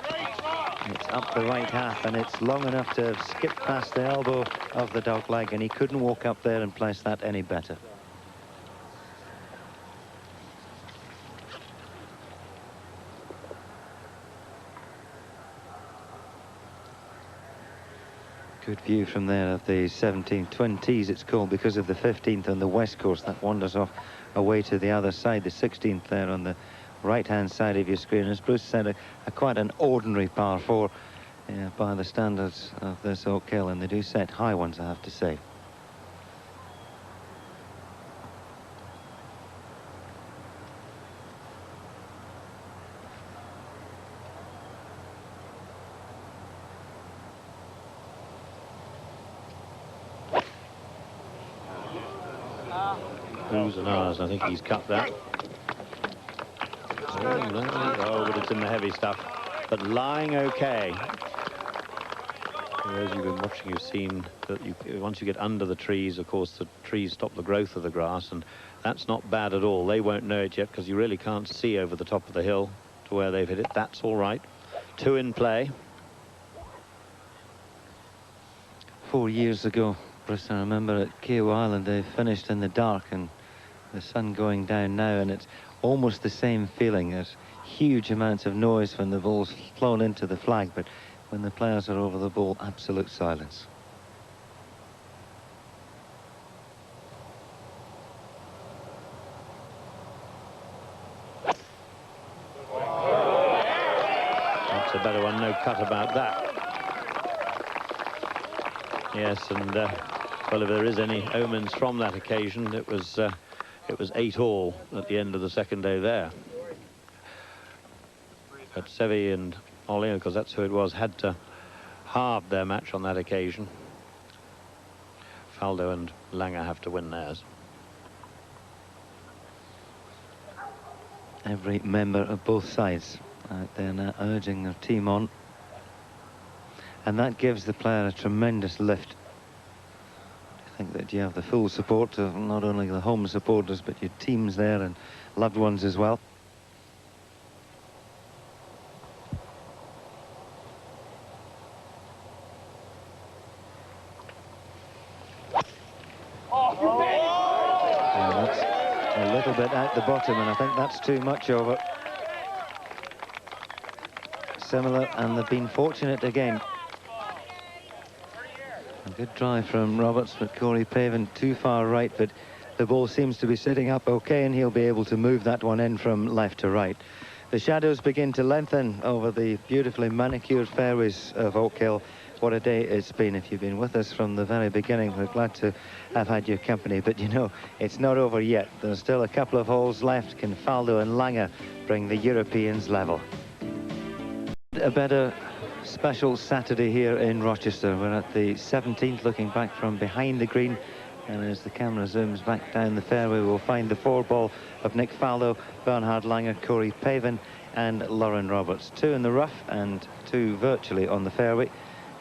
S2: It's up the right half, and it's long enough to have skipped past the elbow of the dog leg, and he couldn't walk up there and place that any better. Good view from there of the 17th twin tees, it's called, because of the 15th on the west course. That wanders off away to the other side. The 16th there on the right-hand side of your screen. As Bruce said, quite an ordinary par 4 by the standards of this Oak Hill, and they do set high ones, I have to say.
S3: Who's and ours? I think he's cut that. Oh, but it's in the heavy stuff. But lying okay. As you've been watching, you've seen that once you get under the trees, of course, the trees stop the growth of the grass, and that's not bad at all. They won't know it yet because you really can't see over the top of the hill to where they've hit it. That's all right. 2 in play.
S2: 4 years ago, Bruce, I remember at Kiawah Island, they finished in the dark, and the sun going down now, and it's almost the same feeling. There's huge amounts of noise when the ball's flown into the flag, but when the players are over the ball, absolute silence.
S3: That's a better one, no cut about that. Yes, and well, if there is any omens from that occasion, it was 8-all at the end of the second day there. But Seve and Ollie, because that's who it was, had to halve their match on that occasion. Faldo and Langer have to win theirs.
S2: Every member of both sides out there now urging their team on. And that gives the player a tremendous lift. I think that you have the full support of not only the home supporters, but your teams there and loved ones as well. Yeah, that's a little bit out the bottom, and I think that's too much over. Similar, and they've been fortunate again. A good drive from Roberts, but Corey Pavin too far right, but the ball seems to be sitting up okay, and he'll be able to move that one in from left to right. The shadows begin to lengthen over the beautifully manicured fairways of Oak Hill. what a day it's been. If you've been with us from the very beginning, we're glad to have had your company. But you know, it's not over yet. There's still a couple of holes left. Can Faldo and Lange bring the Europeans level? A better special Saturday here in Rochester. We're at the 17th, looking back from behind the green. And as the camera zooms back down the fairway, we'll find the 4-ball of Nick Faldo, Bernhard Langer, Corey Pavin and Lauren Roberts. 2 in the rough and 2 virtually on the fairway.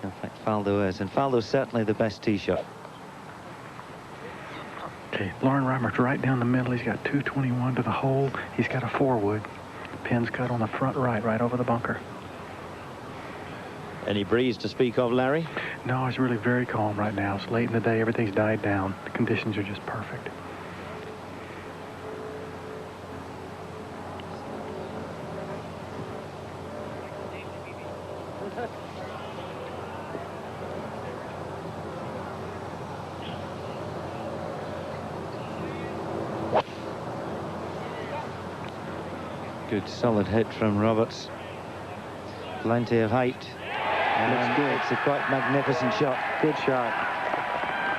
S2: In fact, Faldo is. And Faldo's certainly the best tee shot.
S4: Okay, Lauren Roberts right down the middle. He's got 221 to the hole. He's got a 4-wood. Pin's cut on the front right over the bunker.
S3: Any breeze to speak of, Larry?
S4: No, it's really very calm right now. It's late in the day. Everything's died down. The conditions are just perfect.
S2: Good solid hit from Roberts. Plenty of height.
S4: Looks good.
S2: It's a quite magnificent shot.
S4: Good shot.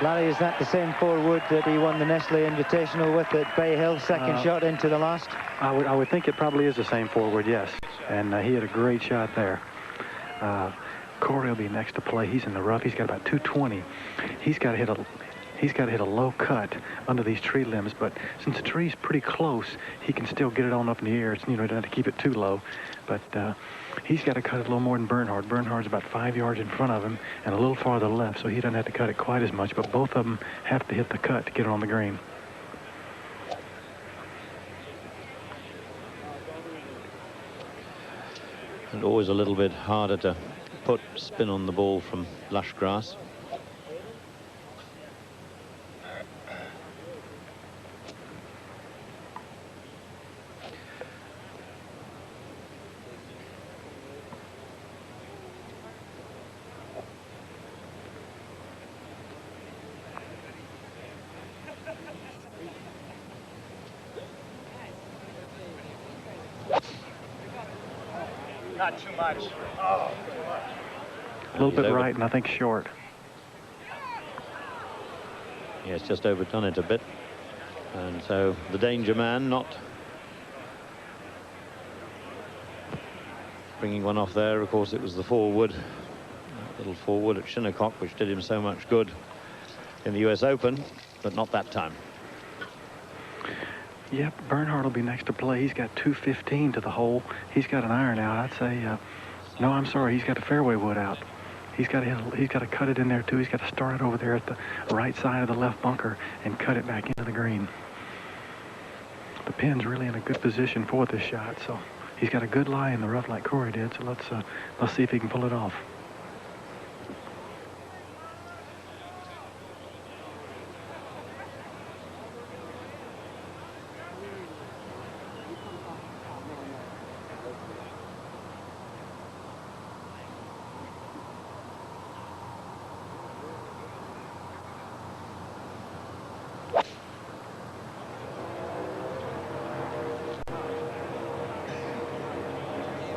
S2: Larry, is that the same 4-wood that he won the Nestle Invitational with at Bay Hill? Second shot into the last?
S4: I would think it probably is the same 4-wood, yes. And he had a great shot there. Corey will be next to play. He's in the rough. He's got about 220. He's got to hit a low cut under these tree limbs, but since the tree's pretty close, he can still get it on up in the air. It's, you know, he doesn't have to keep it too low. But he's got to cut it a little more than Bernhard. Bernhard's about 5 yards in front of him and a little farther left, so he doesn't have to cut it quite as much, but both of them have to hit the cut to get it on the green.
S3: And always a little bit harder to put spin on the ball from lush grass.
S5: Not too much. Oh.
S4: A little bit right, and I think short.
S3: Yeah, it's just overdone it a bit. And so the danger man not bringing one off there. Of course, it was the 4-wood, little 4-wood at Shinnecock, which did him so much good in the US Open, but not that time.
S4: Yep, Bernhard will be next to play. He's got 215 to the hole. He's got an iron out. I'd say, no, I'm sorry. He's got a fairway wood out. He's got to cut it in there too. He's got to start it over there at the right side of the left bunker and cut it back into the green. The pin's really in a good position for this shot, so he's got a good lie in the rough like Corey did. So let's see if he can pull it off.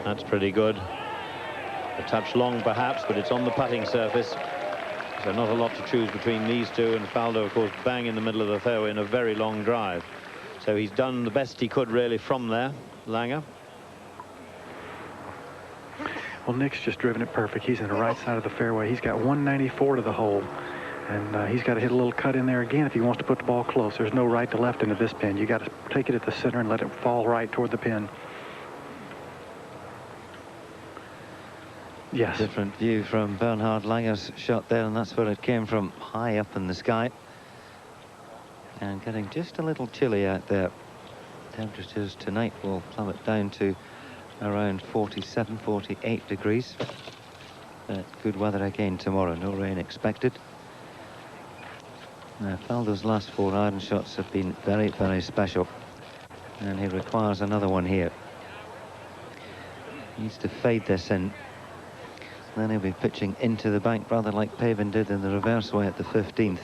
S3: That's pretty good. A touch long perhaps, but it's on the putting surface. So not a lot to choose between these two, and Faldo, of course, bang in the middle of the fairway in a very long drive. So he's done the best he could really from there, Langer.
S4: Well, Nick's just driven it perfect. He's in the right side of the fairway. He's got 194 to the hole. And he's got to hit a little cut in there again if he wants to put the ball close. There's no right to left into this pin. You got to take it at the center and let it fall right toward the pin. Yes.
S2: Different view from Bernhard Langer's shot there, and that's where it came from, high up in the sky. And getting just a little chilly out there. Temperatures tonight will plummet down to around 47, 48 degrees. Good weather again tomorrow, no rain expected. Now, Faldo's last 4 iron shots have been very, very special. And he requires another one here. He needs to fade this in. Then he'll be pitching into the bank, rather like Pavin did in the reverse way at the 15th.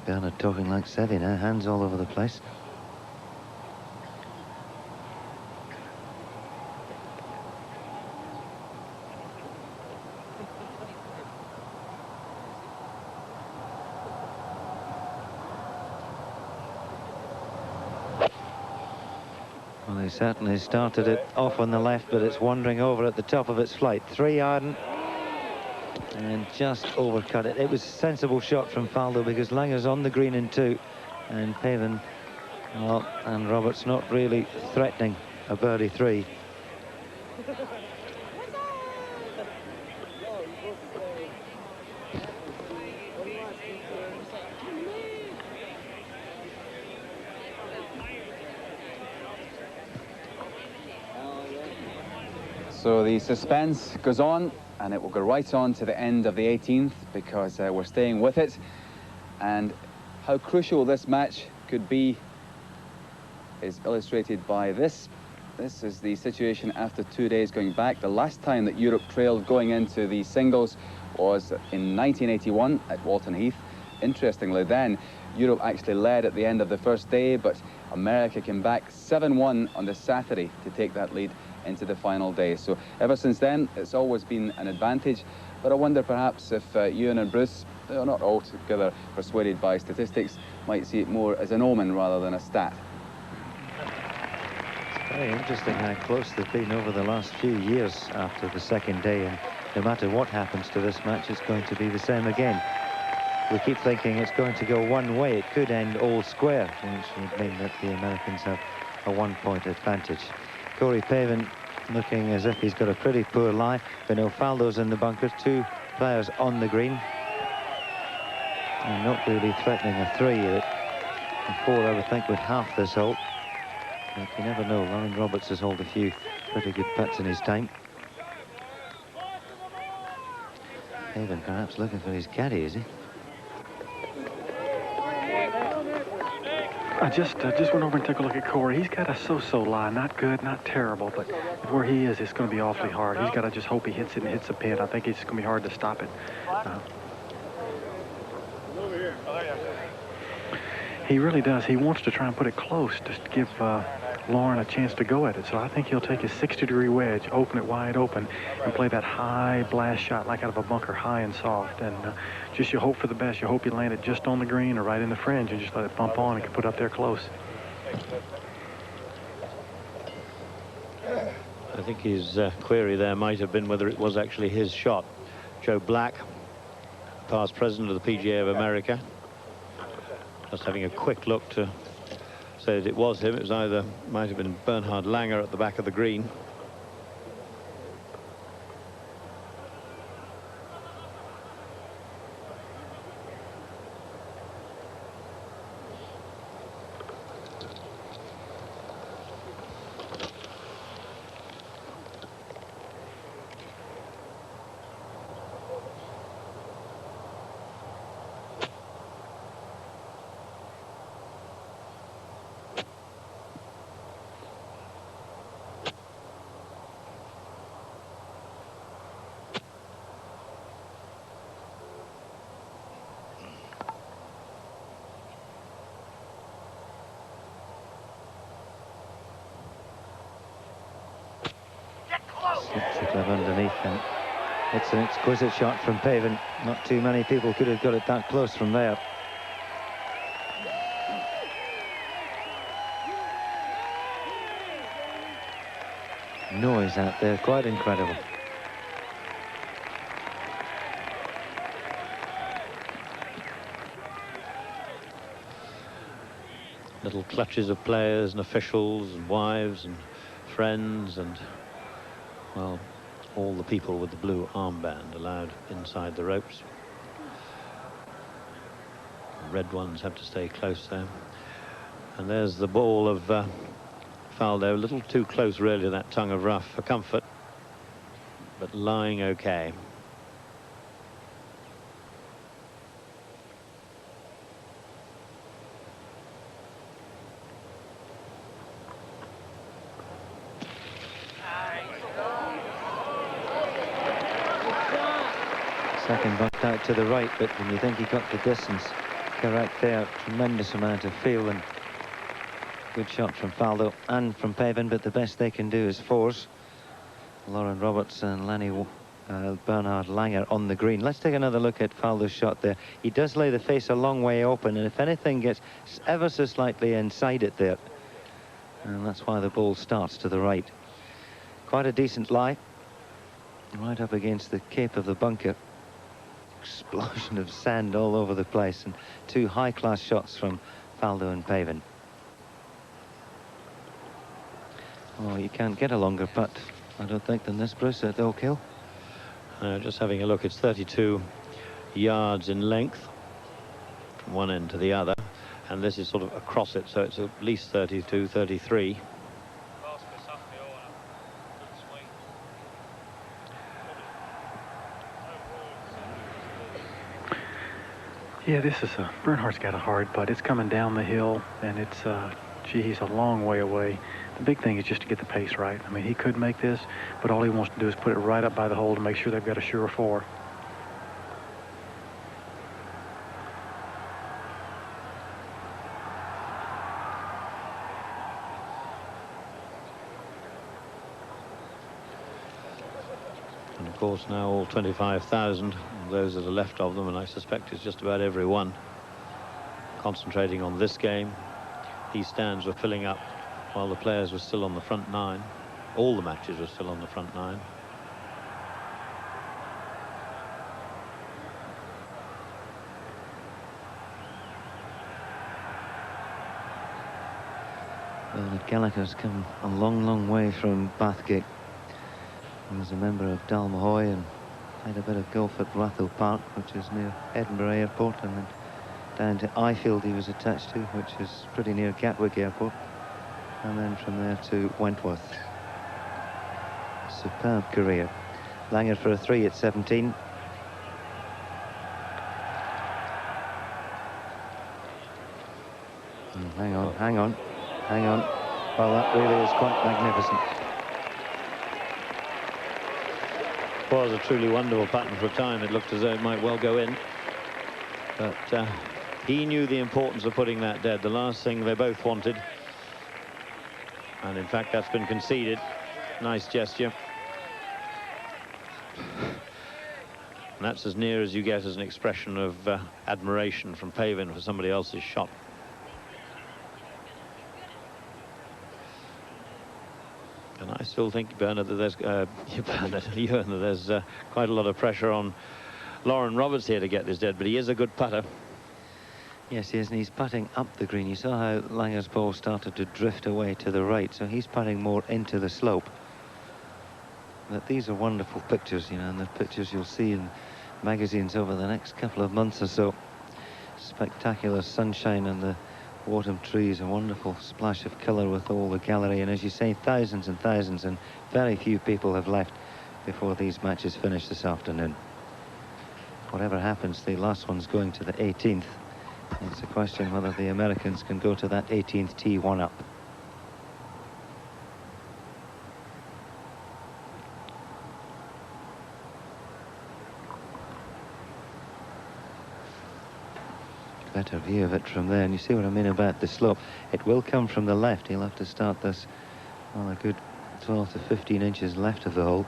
S2: Bernard talking like Seve now, hands all over the place. Well, he certainly started it off on the left, but it's wandering over at the top of its flight. 3 iron. And just overcut it. It was a sensible shot from Faldo because Langer's on the green in 2. And Pavin, well, and Roberts not really threatening a birdie 3.
S8: So the suspense goes on, and it will go right on to the end of the 18th because we're staying with it. And how crucial this match could be is illustrated by this. This is the situation after 2 days going back. The last time that Europe trailed going into the singles was in 1981 at Walton Heath. Interestingly then, Europe actually led at the end of the first day, but America came back 7-1 on the Saturday to take that lead into the final day. So ever since then, it's always been an advantage. But I wonder perhaps if Ewan and Bruce, they're not altogether persuaded by statistics, might see it more as an omen rather than a stat.
S2: It's very interesting how close they've been over the last few years after the second day, and no matter what happens to this match, it's going to be the same again. We keep thinking it's going to go one way. It could end all square, which would mean that the Americans have a 1-point advantage. Corey Pavin looking as if he's got a pretty poor lie. We know Faldo's in the bunker, 2 players on the green. And not really threatening a 3. A 4, I would think, with half this hole. But you never know. Lauren Roberts has held a few pretty good putts in his time. Pavin perhaps looking for his caddy, is he?
S4: I just went over and took a look at Corey. He's got a so-so lie. Not good, not terrible, but where he is, it's going to be awfully hard. He's got to just hope he hits it and hits the pin. I think it's going to be hard to stop it. He really does. He wants to try and put it close just to give Lauren a chance to go at it. So I think he'll take his 60-degree wedge, open it wide open, and play that high blast shot like out of a bunker, high and soft. And just you hope for the best. You hope you land it just on the green or right in the fringe and just let it bump on and can put it up there close.
S3: I think his query there might have been whether it was actually his shot. Joe Black, past president of the PGA of America, just having a quick look to say that it was him. It was either, might have been Bernhard Langer at the back of the green.
S2: Slips the club underneath, and it's an exquisite shot from Pavin. Not too many people could have got it that close from there. Noise out there, quite incredible.
S3: Little clutches of players and officials and wives and friends and, well, all the people with the blue armband allowed inside the ropes. The red ones have to stay close there. And there's the ball of Faldo, a little too close really to that tongue of rough for comfort, but lying okay.
S2: Second bucked out to the right, but when you think he got the distance, correct there. Tremendous amount of feel and good shot from Faldo and from Pavin, but the best they can do is force. Lauren Roberts and Bernhard Langer on the green. Let's take another look at Faldo's shot there. He does lay the face a long way open, and if anything gets ever so slightly inside it there, and that's why the ball starts to the right. Quite a decent lie, right up against the cape of the bunker. Explosion of sand all over the place, and two high-class shots from Faldo and Pavin. Oh, you can't get a longer putt, I don't think, than this, Bruce, at Oak Hill.
S3: Just having a look, it's 32 yards in length from one end to the other, and this is sort of across it, so it's at least 32, 33.
S4: Yeah, this is Bernhard's got a hard putt. It's coming down the hill, and it's gee, he's a long way away. The big thing is just to get the pace right. I mean, he could make this, but all he wants to do is put it right up by the hole to make sure they've got a sure four.
S3: And of course now all 25,000, those that are left of them, and I suspect it's just about everyone, concentrating on this game. These stands were filling up while the players were still on the front nine. All the matches were still on the front nine.
S2: Bernard Gallagher's come a long, long way from Bathgate. He was a member of Dalmahoy and played a bit of golf at Rathhill Park, which is near Edinburgh Airport, and then down to Ifield he was attached to, which is pretty near Gatwick Airport, and then from there to Wentworth. Superb career. Langer for a 3 at 17. Hang on, hang on, hang on. Well, that really is quite magnificent.
S3: Was a truly wonderful pattern for a time. It looked as though it might well go in, but he knew the importance of putting that dead. The last thing they both wanted, and in fact that's been conceded. Nice gesture, and that's as near as you get as an expression of admiration from Pavin for somebody else's shot. And I still think, Bernard, that there's that there's quite a lot of pressure on Lauren Roberts here to get this dead, but he is a good putter.
S2: Yes, he is, and he's putting up the green. You saw how Langer's ball started to drift away to the right, so he's putting more into the slope. But these are wonderful pictures, you know, and the pictures you'll see in magazines over the next couple of months or so. Spectacular sunshine and the autumn trees, a wonderful splash of colour with all the gallery, and as you say, thousands and thousands, and very few people have left before these matches finish this afternoon. Whatever happens, the last one's going to the 18th. It's a question whether the Americans can go to that 18th tee one up. Better view of it from there, and you see what I mean about the slope. It will come from the left. He'll have to start this on a good 12 to 15 inches left of the hole.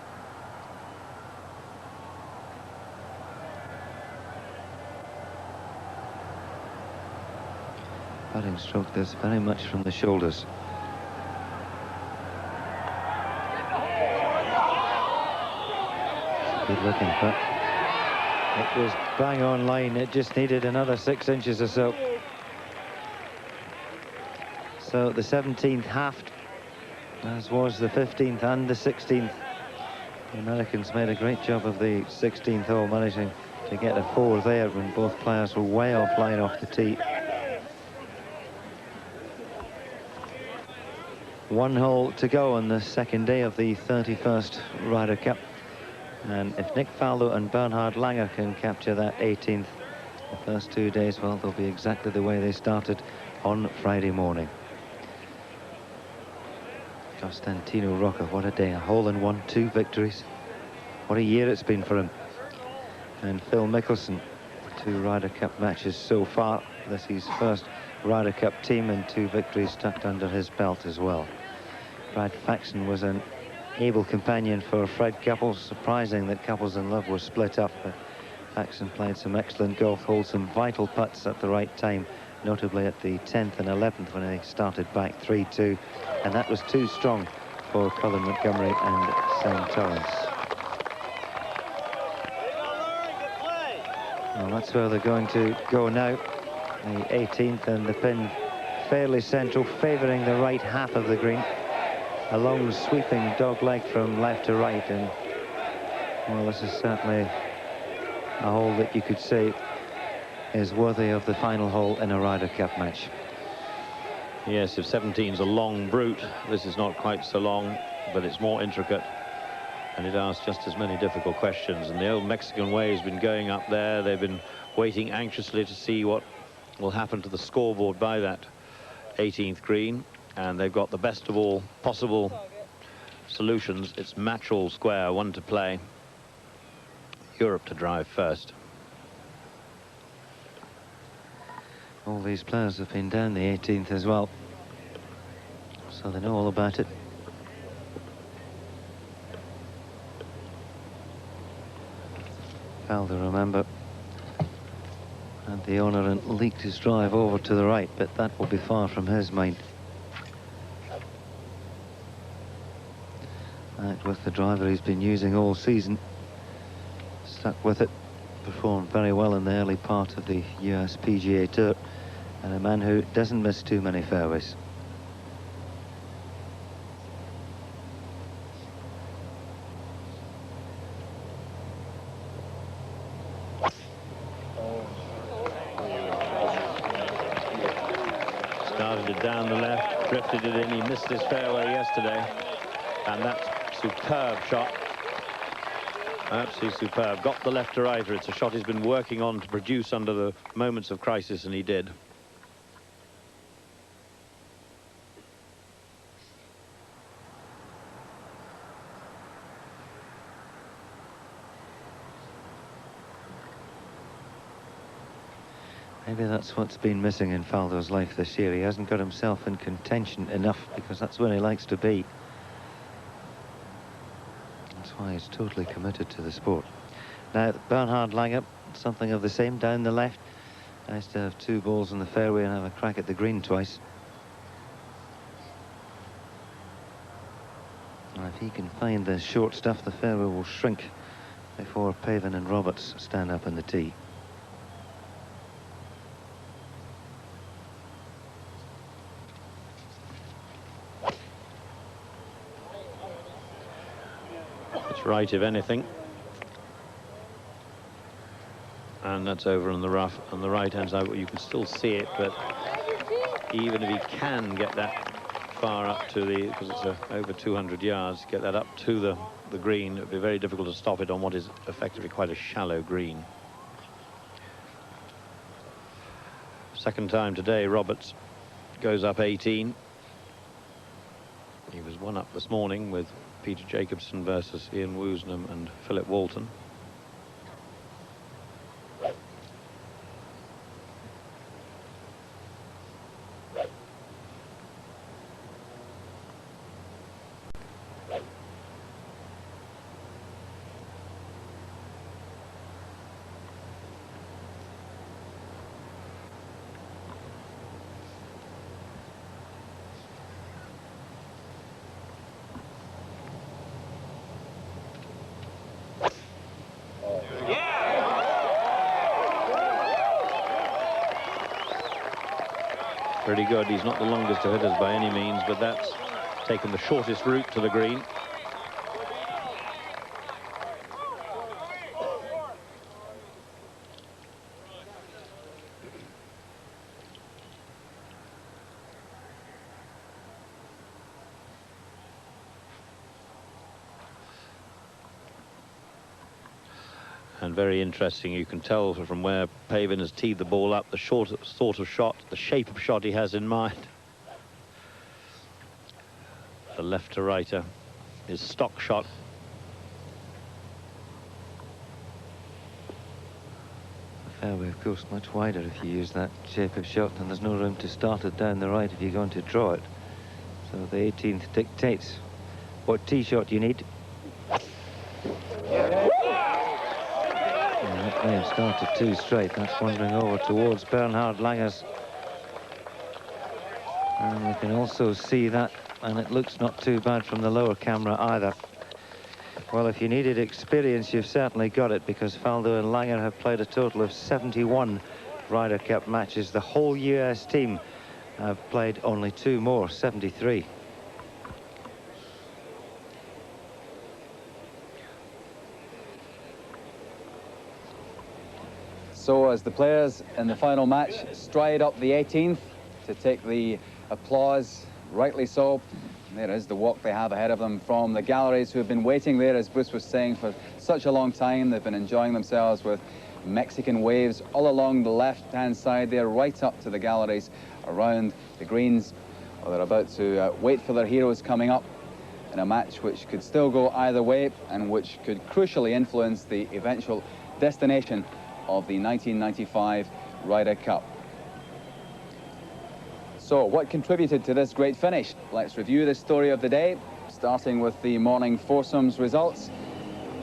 S2: Putting stroke this very much from the shoulders. Good looking putt. It was bang on line. It just needed another 6 inches or so. So the 17th halved, as was the 15th and the 16th. The Americans made a great job of the 16th hole, managing to get a 4 there when both players were way offline off the tee. One hole to go on the second day of the 31st Ryder Cup. And if Nick Faldo and Bernhard Langer can capture that 18th, the first 2 days, well, they'll be exactly the way they started on Friday morning. Costantino Rocca, what a day. A hole-in-one, 2 victories. What a year it's been for him. And Phil Mickelson, 2 Ryder Cup matches so far. This is his first Ryder Cup team and 2 victories tucked under his belt as well. Brad Faxon was an able companion for Fred Couples. Surprising that Couples and Love were split up, but Faxon played some excellent golf, holed some vital putts at the right time, notably at the 10th and 11th when they started back 3-2, and that was too strong for Colin Montgomery and Sam Torrance. Well, that's where they're going to go now. The 18th, and the pin fairly central, favouring the right half of the green. A long sweeping dog leg from left to right, and well, this is certainly a hole that you could say is worthy of the final hole in a Ryder Cup match.
S3: Yes, if 17's a long brute, this is not quite so long, but it's more intricate, and it asks just as many difficult questions. And the old Mexican way has been going up there. They've been waiting anxiously to see what will happen to the scoreboard by that 18th green, and they've got the best of all possible solutions. It's match all square, 1 to play. Europe to drive first.
S2: All these players have been down the 18th as well, so they know all about it. Faldo, remember, had the honour and leaked his drive over to the right, but that will be far from his mind. Out with the driver he's been using all season, stuck with it, performed very well in the early part of the US PGA Tour, and a man who doesn't miss too many fairways.
S3: Started it down the left, drifted it in. He missed his fairway yesterday, and that's superb shot. Absolutely superb. Got the left to righter. It's a shot he's been working on to produce under the moments of crisis, and he did.
S2: Maybe that's what's been missing in Faldo's life this year. He hasn't got himself in contention enough, because that's where he likes to be. That's why he's totally committed to the sport. Now, Bernhard Langer, something of the same down the left. Nice to have 2 balls in the fairway and have a crack at the green twice. And if he can find the short stuff, the fairway will shrink before Pavin and Roberts stand up in the tee.
S3: It's right, if anything. And that's over in the rough on the right hand side. You can still see it, but even if he can get that far up to the, because it's over 200 yards, get that up to the green, it would be very difficult to stop it on what is effectively quite a shallow green. Second time today, Roberts goes up 18. He was 1 up this morning with Peter Jacobson versus Ian Woosnam and Philip Walton. Pretty good. He's not the longest of hitters by any means, but that's taken the shortest route to the green. And very interesting, you can tell from where Pavin has teed the ball up, the sort of shot, the shape of shot he has in mind. The left to righter, his stock shot.
S2: Of course, much wider if you use that shape of shot, and there's no room to start it down the right if you're going to draw it. So the 18th dictates what tee shot you need. And that may have started too straight. That's wandering over towards Bernhard Langer's. And we can also see that, and it looks not too bad from the lower camera either. Well, if you needed experience, you've certainly got it, because Faldo and Langer have played a total of 71 Ryder Cup matches. The whole US team have played only 2 more, 73.
S8: So as the players in the final match stride up the 18th to take the applause, rightly so. There is the walk they have ahead of them from the galleries, who have been waiting there, as Bruce was saying, for such a long time. They've been enjoying themselves with Mexican waves all along the left-hand side there, right up to the galleries around the greens. Well, they're about to wait for their heroes coming up in a match which could still go either way, and which could crucially influence the eventual destination of the 1995 Ryder Cup. So, what contributed to this great finish? Let's review the story of the day, starting with the morning foursomes results.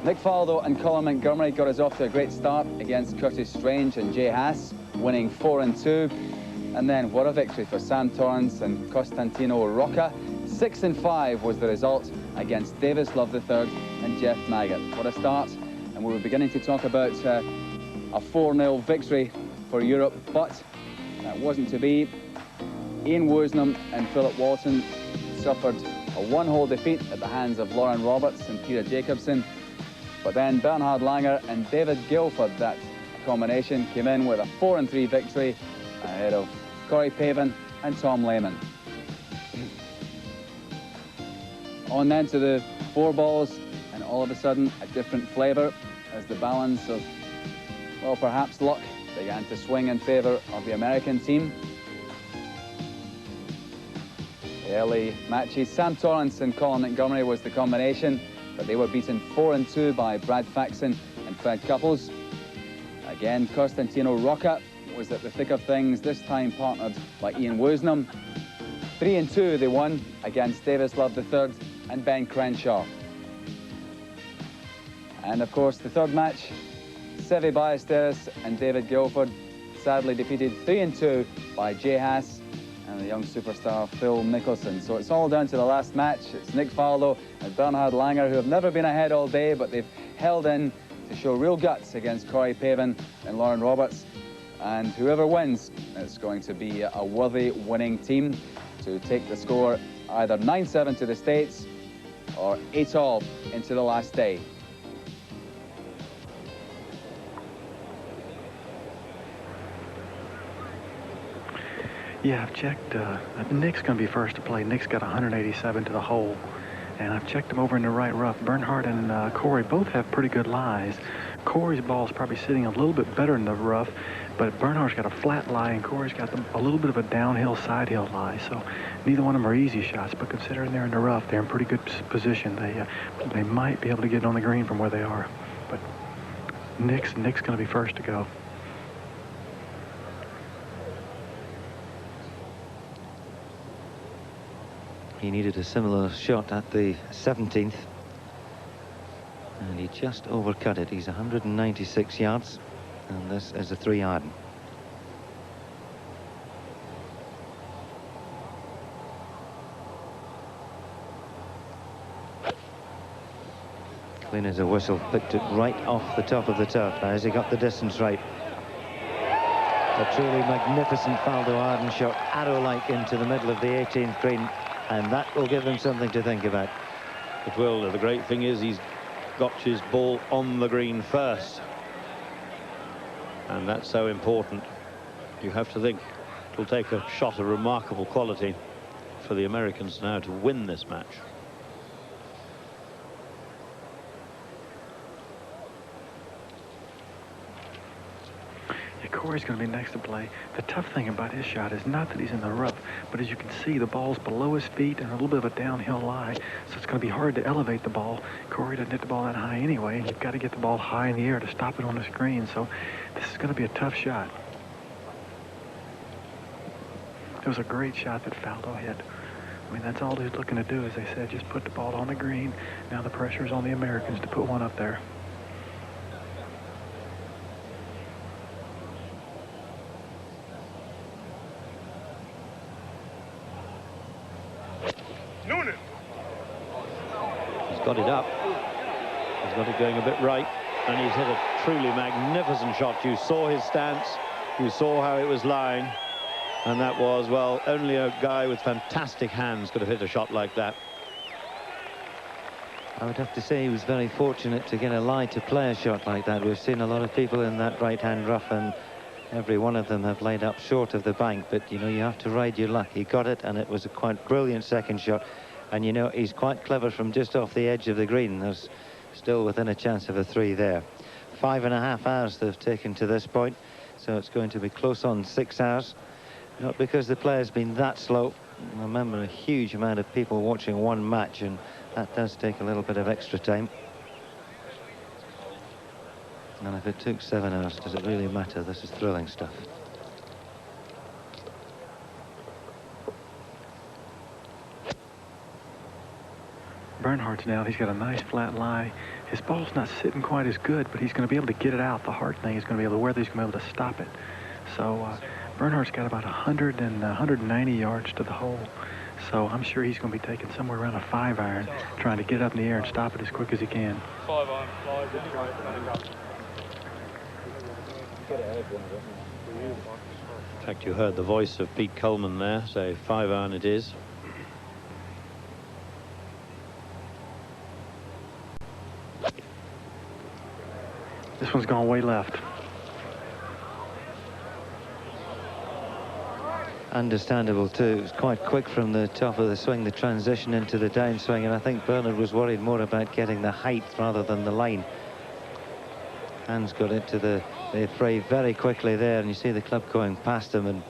S8: Nick Faldo and Colin Montgomery got us off to a great start against Curtis Strange and Jay Haas, winning 4 and 2. And then what a victory for Sam Torrance and Costantino Rocca. 6 and 5 was the result against Davis Love III and Jeff Maggott. What a start. And we were beginning to talk about a 4-0 victory for Europe, but that wasn't to be. Ian Woosnam and Philip Walton suffered a 1-hole defeat at the hands of Lauren Roberts and Peter Jacobsen. But then Bernhard Langer and David Guilford, that combination, came in with a 4 and 3 victory ahead of Corey Pavin and Tom Lehman. On then to the 4 balls, and all of a sudden a different flavour as the balance of, well, perhaps luck began to swing in favour of the American team. The early matches, Sam Torrance and Colin Montgomery was the combination, but they were beaten 4 and 2 by Brad Faxon and Fred Couples. Again, Costantino Rocca was at the thick of things, this time partnered by Ian Woosnam. 3 and 2 they won against Davis Love III and Ben Crenshaw. And of course, the third match, Seve Ballesteros and David Guilford, sadly defeated 3 and 2 by Jay Haas and the young superstar Phil Mickelson. So it's all down to the last match. It's Nick Faldo and Bernhard Langer, who have never been ahead all day, but they've held in to show real guts against Corey Pavin and Lauren Roberts. And whoever wins, it's going to be a worthy winning team to take the score either 9-7 to the States or 8-all into the last day.
S4: Yeah, I've checked. Nick's going to be first to play. Nick's got 187 to the hole. And I've checked him over in the right rough. Bernhard and Corey both have pretty good lies. Corey's ball's probably sitting a little bit better in the rough, but Bernhard's got a flat lie, and Corey's got a little bit of a downhill, side hill lie. So neither one of them are easy shots, but considering they're in the rough, they're in pretty good position. They might be able to get on the green from where they are. But Nick's going to be first to go.
S2: He needed a similar shot at the 17th, and he just overcut it. He's 196 yards, and this is a 3-iron. Clean as a whistle, picked it right off the top of the turf. Now, has he got the distance right? A truly magnificent Faldo Arden shot, arrow-like into the middle of the 18th green. And that will give him something to think about.
S3: It will. The great thing is he's got his ball on the green first. And that's so important. You have to think it'll take a shot of remarkable quality for the Americans now to win this match.
S4: Yeah, Corey's going to be next to play. The tough thing about his shot is not that he's in the rough, but as you can see, the ball's below his feet and a little bit of a downhill lie, so it's going to be hard to elevate the ball. Corey doesn't hit the ball that high anyway, and you've got to get the ball high in the air to stop it on the screen, so this is going to be a tough shot. It was a great shot that Faldo hit. I mean, that's all he's looking to do, as I said, just put the ball on the green. Now the pressure is on the Americans to put one up there.
S3: He's got it up. He's got it going a bit right, and he's hit a truly magnificent shot. You saw his stance. You saw how it was lying. And that was, well, only a guy with fantastic hands could have hit a shot like that.
S2: I would have to say he was very fortunate to get a lie to play a shot like that. We've seen a lot of people in that right-hand rough, and every one of them have laid up short of the bank. But, you know, you have to ride your luck. He got it, and it was a quite brilliant second shot. And, you know, he's quite clever from just off the edge of the green. There's still within a chance of a 3 there. 5.5 hours they've taken to this point, so it's going to be close on 6 hours. Not because the player's been that slow. I remember a huge amount of people watching one match, and that does take a little bit of extra time. And if it took 7 hours, does it really matter? This is thrilling stuff.
S4: Bernhardt's down. He's got a nice flat lie. His ball's not sitting quite as good, but he's going to be able to get it out. The hard thing is going to be able to whether he's going to be able to stop it. So Bernhardt's got about 100 and 190 yards to the hole. So I'm sure he's going to be taking somewhere around a 5-iron, trying to get up in the air and stop it as quick as he can.
S5: 5-iron.
S3: In fact, you heard the voice of Pete Coleman there say 5-iron it is.
S4: This one's gone way left.
S2: Understandable too. It was quite quick from the top of the swing, the transition into the downswing, and I think Bernhard was worried more about getting the height rather than the line. Hands got into the fray very quickly there, and you see the club going past him, and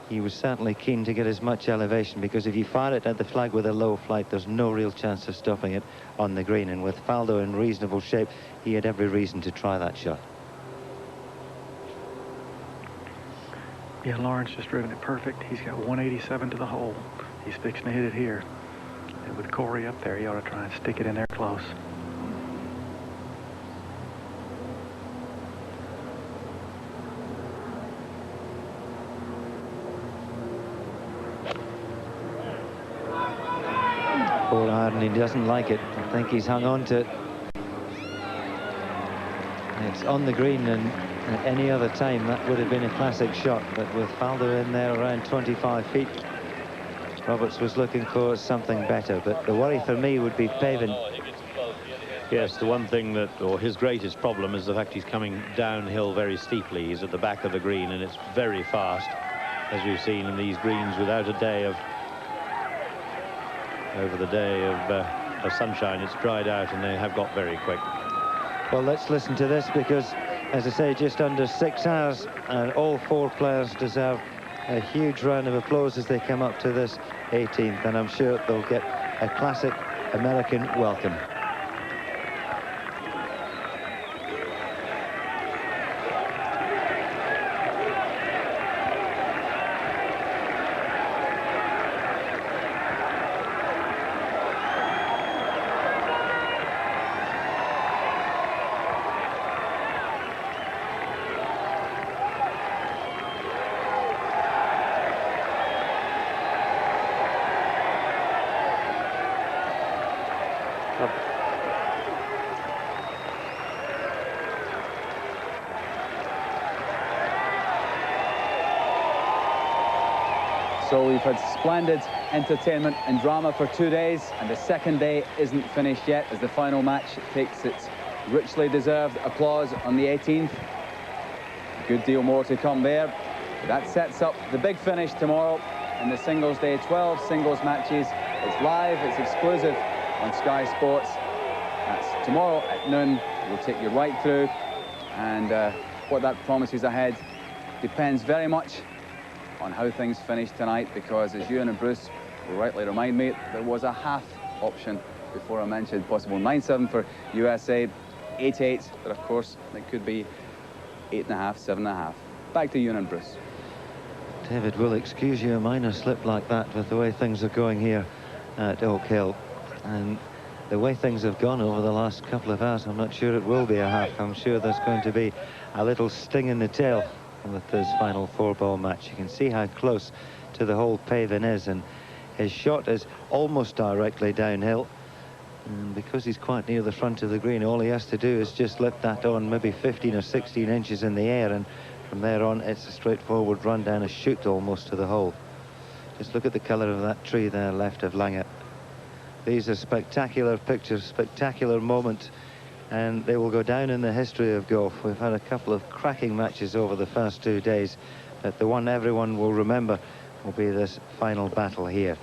S2: he was certainly keen to get as much elevation, because if you fire it at the flag with a low flight, there's no real chance of stopping it on the green. And with Faldo in reasonable shape, he had every reason to try that shot.
S4: Yeah, Lawrence just driven it perfect. He's got 187 to the hole. He's fixing to hit it here. And with Corey up there, he ought to try and stick it in there close.
S2: Poor iron, he doesn't like it. I think he's hung on to it. It's on the green, and at any other time that would have been a classic shot, but with Faldo in there around 25 feet, Roberts was looking for something better. But the worry for me would be Pavin.
S3: Yes, the one thing that, or his greatest problem, is the fact he's coming downhill very steeply. He's at the back of the green, and it's very fast, as we've seen in these greens, without a day of over the day of sunshine. It's dried out, and they have got very quick.
S2: Well, let's listen to this, because, as I say, just under 6 hours, and all 4 players deserve a huge round of applause as they come up to this 18th, and I'm sure they'll get a classic American welcome.
S8: So we've had splendid entertainment and drama for 2 days, and the second day isn't finished yet, as the final match takes its richly deserved applause on the 18th. A good deal more to come there. That sets up the big finish tomorrow in the singles day. 12 singles matches. It's live, it's exclusive on Sky Sports. That's tomorrow at noon. We'll take you right through, and what that promises ahead depends very much on how things finish tonight, because as Ewan and Bruce rightly remind me, there was a half option before I mentioned possible 9-7 for USA, 8-8, but of course it could be 8.5, 7.5. Back to Ewan and Bruce.
S2: David will excuse you a minor slip like that with the way things are going here at Oak Hill, and the way things have gone over the last couple of hours, I'm not sure it will be a half. I'm sure there's going to be a little sting in the tail with this final 4-ball match. You can see how close to the hole Pavin is, and his shot is almost directly downhill, and because he's quite near the front of the green, all he has to do is just lift that on maybe 15 or 16 inches in the air, and from there on it's a straightforward run down a chute almost to the hole. Just look at the colour of that tree there left of Lange. These are spectacular pictures, spectacular moments, and they will go down in the history of golf. We've had a couple of cracking matches over the first 2 days, but the one everyone will remember will be this final battle here.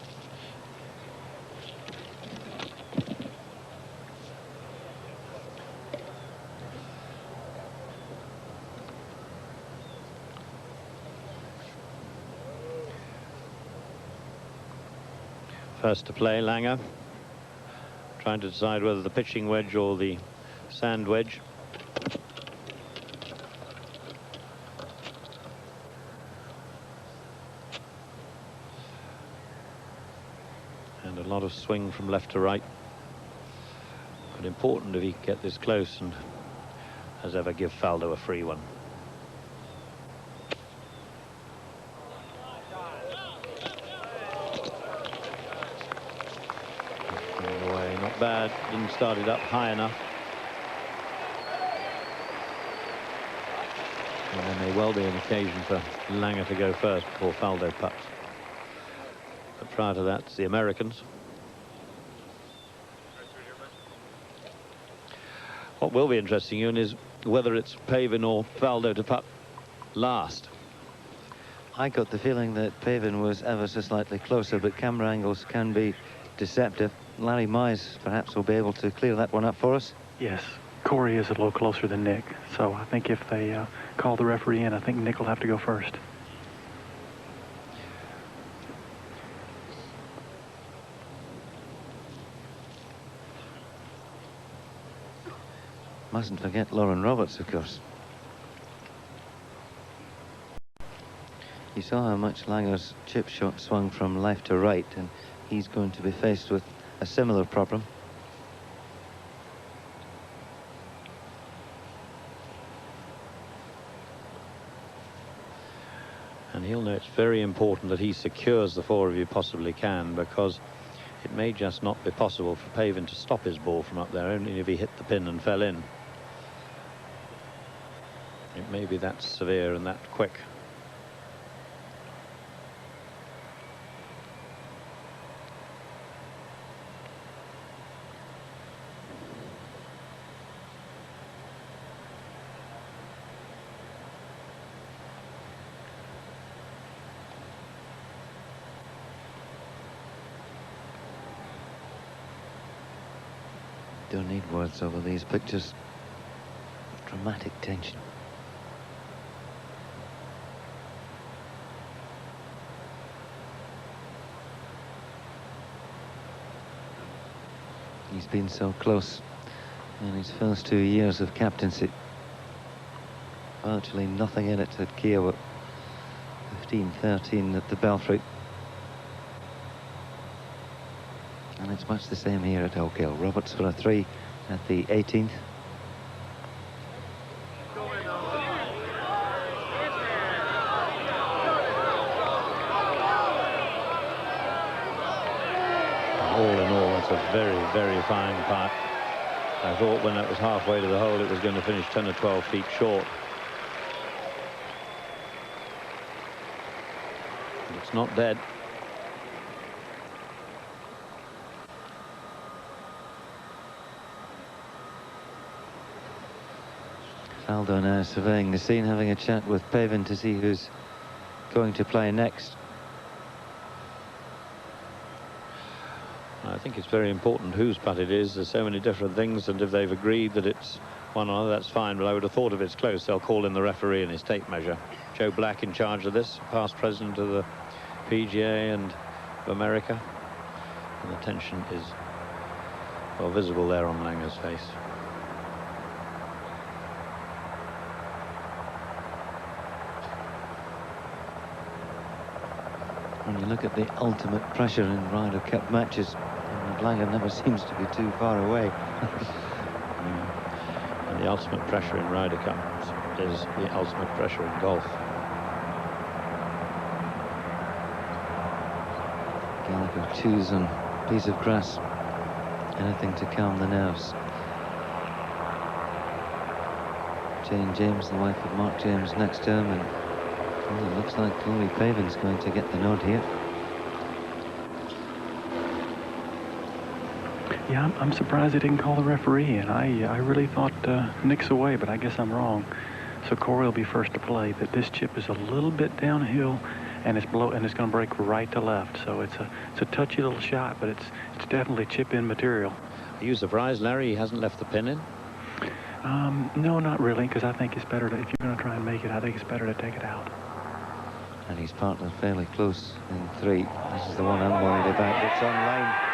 S3: First to play, Lange, trying to decide whether the pitching wedge or the sand wedge. And a lot of swing from left to right. But important if he can get this close and, as ever, give Faldo a free one. Not bad, didn't start it up high enough. And there may well be an occasion for Lange to go first before Faldo putts. But prior to that, it's the Americans. What will be interesting, Ewan, is whether it's Pavin or Faldo to putt last.
S2: I got the feeling that Pavin was ever so slightly closer, but camera angles can be deceptive. Larry Mize perhaps will be able to clear that one up for us.
S4: Yes, Corey is a little closer than Nick, so I think if they call the referee in, I think Nick will have to go first.
S2: Mustn't forget Lauren Roberts, of course. You saw how much Lange's chip shot swung from left to right, and he's going to be faced with a similar problem.
S3: And he'll know it's very important that he secures the four if he possibly can, because it may just not be possible for Pavin to stop his ball from up there, only if he hit the pin and fell in. It may be that severe and that quick.
S2: Don't need words over these pictures. Dramatic tension. He's been so close in his first 2 years of captaincy. Virtually nothing in it at Kiawah. 15-13 at the Belfry. And it's much the same here at Oak Hill. Roberts for a 3 at the 18th.
S3: All in all, it's a very, very fine putt. I thought when it was halfway to the hole it was going to finish 10 or 12 feet short. But it's not dead.
S2: Faldo now surveying the scene, having a chat with Pavin to see who's going to play next.
S3: I think it's very important whose putt it is. There's so many different things, and if they've agreed that it's one another, that's fine, but I would have thought if it's close, they'll call in the referee and his tape measure. Joe Black in charge of this, past president of the PGA and of America. And the tension is, well, visible there on Langer's face.
S2: When you look at the ultimate pressure in Ryder Cup matches, Langer never seems to be too far away.
S3: And the ultimate pressure in Ryder Cup is the ultimate pressure in golf.
S2: Gallagher chews on a piece of grass, anything to calm the nerves. Jane James, the wife of Mark James, next to him, and well, it looks like Corey Pavin's going to get the nod here.
S4: Yeah, I'm surprised they didn't call the referee, and I really thought Nick's away, but I guess I'm wrong. So Corey will be first to play, but this chip is a little bit downhill, and it's going to break right to left. So it's a touchy little shot, but it's definitely chip-in material.
S3: Are you surprised, Larry, he hasn't left the pin in?
S4: No, not really, because I think it's better to, if you're going to try and make it, I think it's better to take it out.
S2: And his partner fairly close in 3. This is the one I'm worried about. It's online.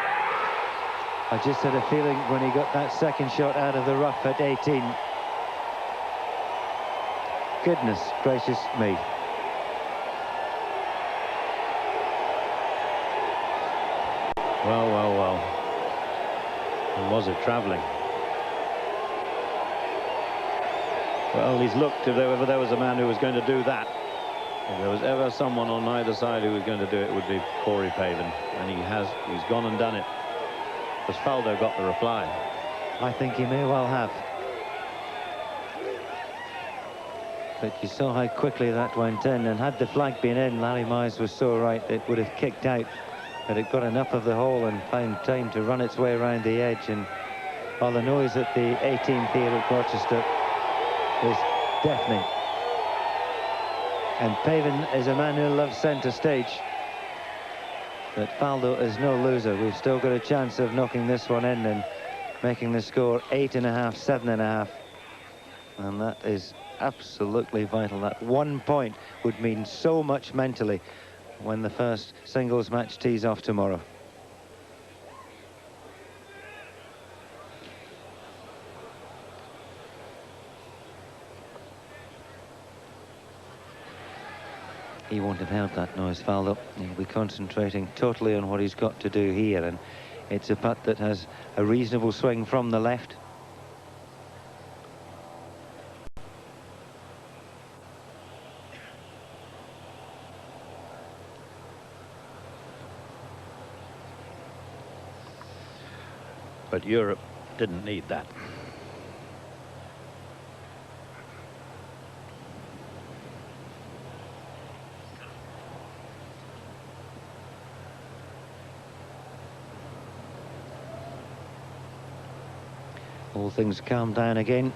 S2: I just had a feeling when he got that second shot out of the rough at 18. Goodness gracious me.
S3: Well, well, well. And was it travelling? Well, he's looked, if there was a man who was going to do that, if there was ever someone on either side who was going to do it, it would be Corey Pavin. And he's gone and done it. Has Faldo got the reply?
S2: I think he may well have. But you saw how quickly that went in, and had the flag been in, Larry Mize was so right, it would have kicked out. But it got enough of the hole and found time to run its way around the edge. And while the noise at the 18th here at Rochester is deafening. And Pavin is a man who loves centre stage. But Faldo is no loser. We've still got a chance of knocking this one in and making the score 8.5, 7.5. And that is absolutely vital. That 1 point would mean so much mentally when the first singles match tees off tomorrow. He won't have heard that noise, Faldo. He'll be concentrating totally on what he's got to do here, and it's a putt that has a reasonable swing from the left.
S3: But Europe didn't need that.
S2: All things calm down again.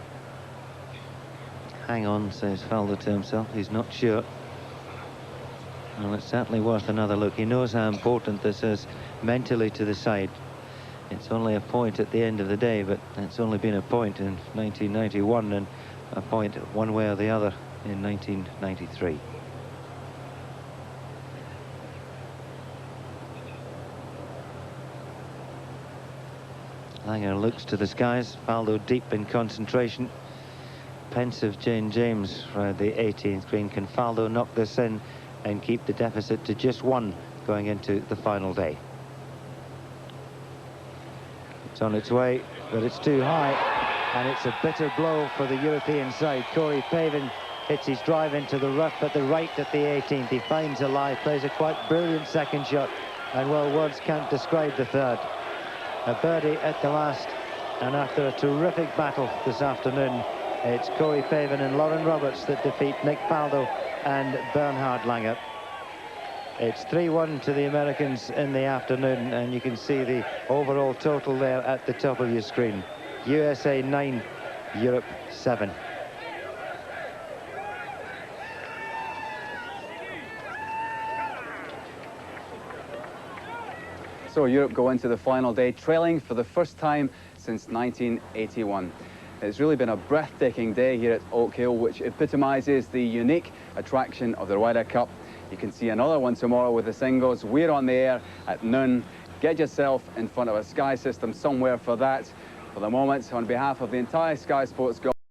S2: Hang on, says Faldo to himself. He's not sure. Well, it's certainly worth another look. He knows how important this is mentally to the side. It's only a point at the end of the day, but it's only been a point in 1991 and a point one way or the other in 1993. Langer looks to the skies. Faldo deep in concentration. Pensive Jane James round the 18th green. Can Faldo knock this in and keep the deficit to just 1 going into the final day? It's on its way, but it's too high, and it's a bitter blow for the European side. Corey Pavin hits his drive into the rough at the right at the 18th. He finds a lie, plays a quite brilliant second shot, and well, words can't describe the third. A birdie at the last, and after a terrific battle this afternoon, it's Corey Pavin and Lauren Roberts that defeat Nick Faldo and Bernhard Langer. It's 3-1 to the Americans in the afternoon, and you can see the overall total there at the top of your screen. USA 9, Europe 7.
S8: So Europe go into the final day trailing for the first time since 1981. It's really been a breathtaking day here at Oak Hill, which epitomises the unique attraction of the Ryder Cup. You can see another one tomorrow with the singles. We're on the air at noon. Get yourself in front of a Sky system somewhere for that. For the moment, on behalf of the entire Sky Sports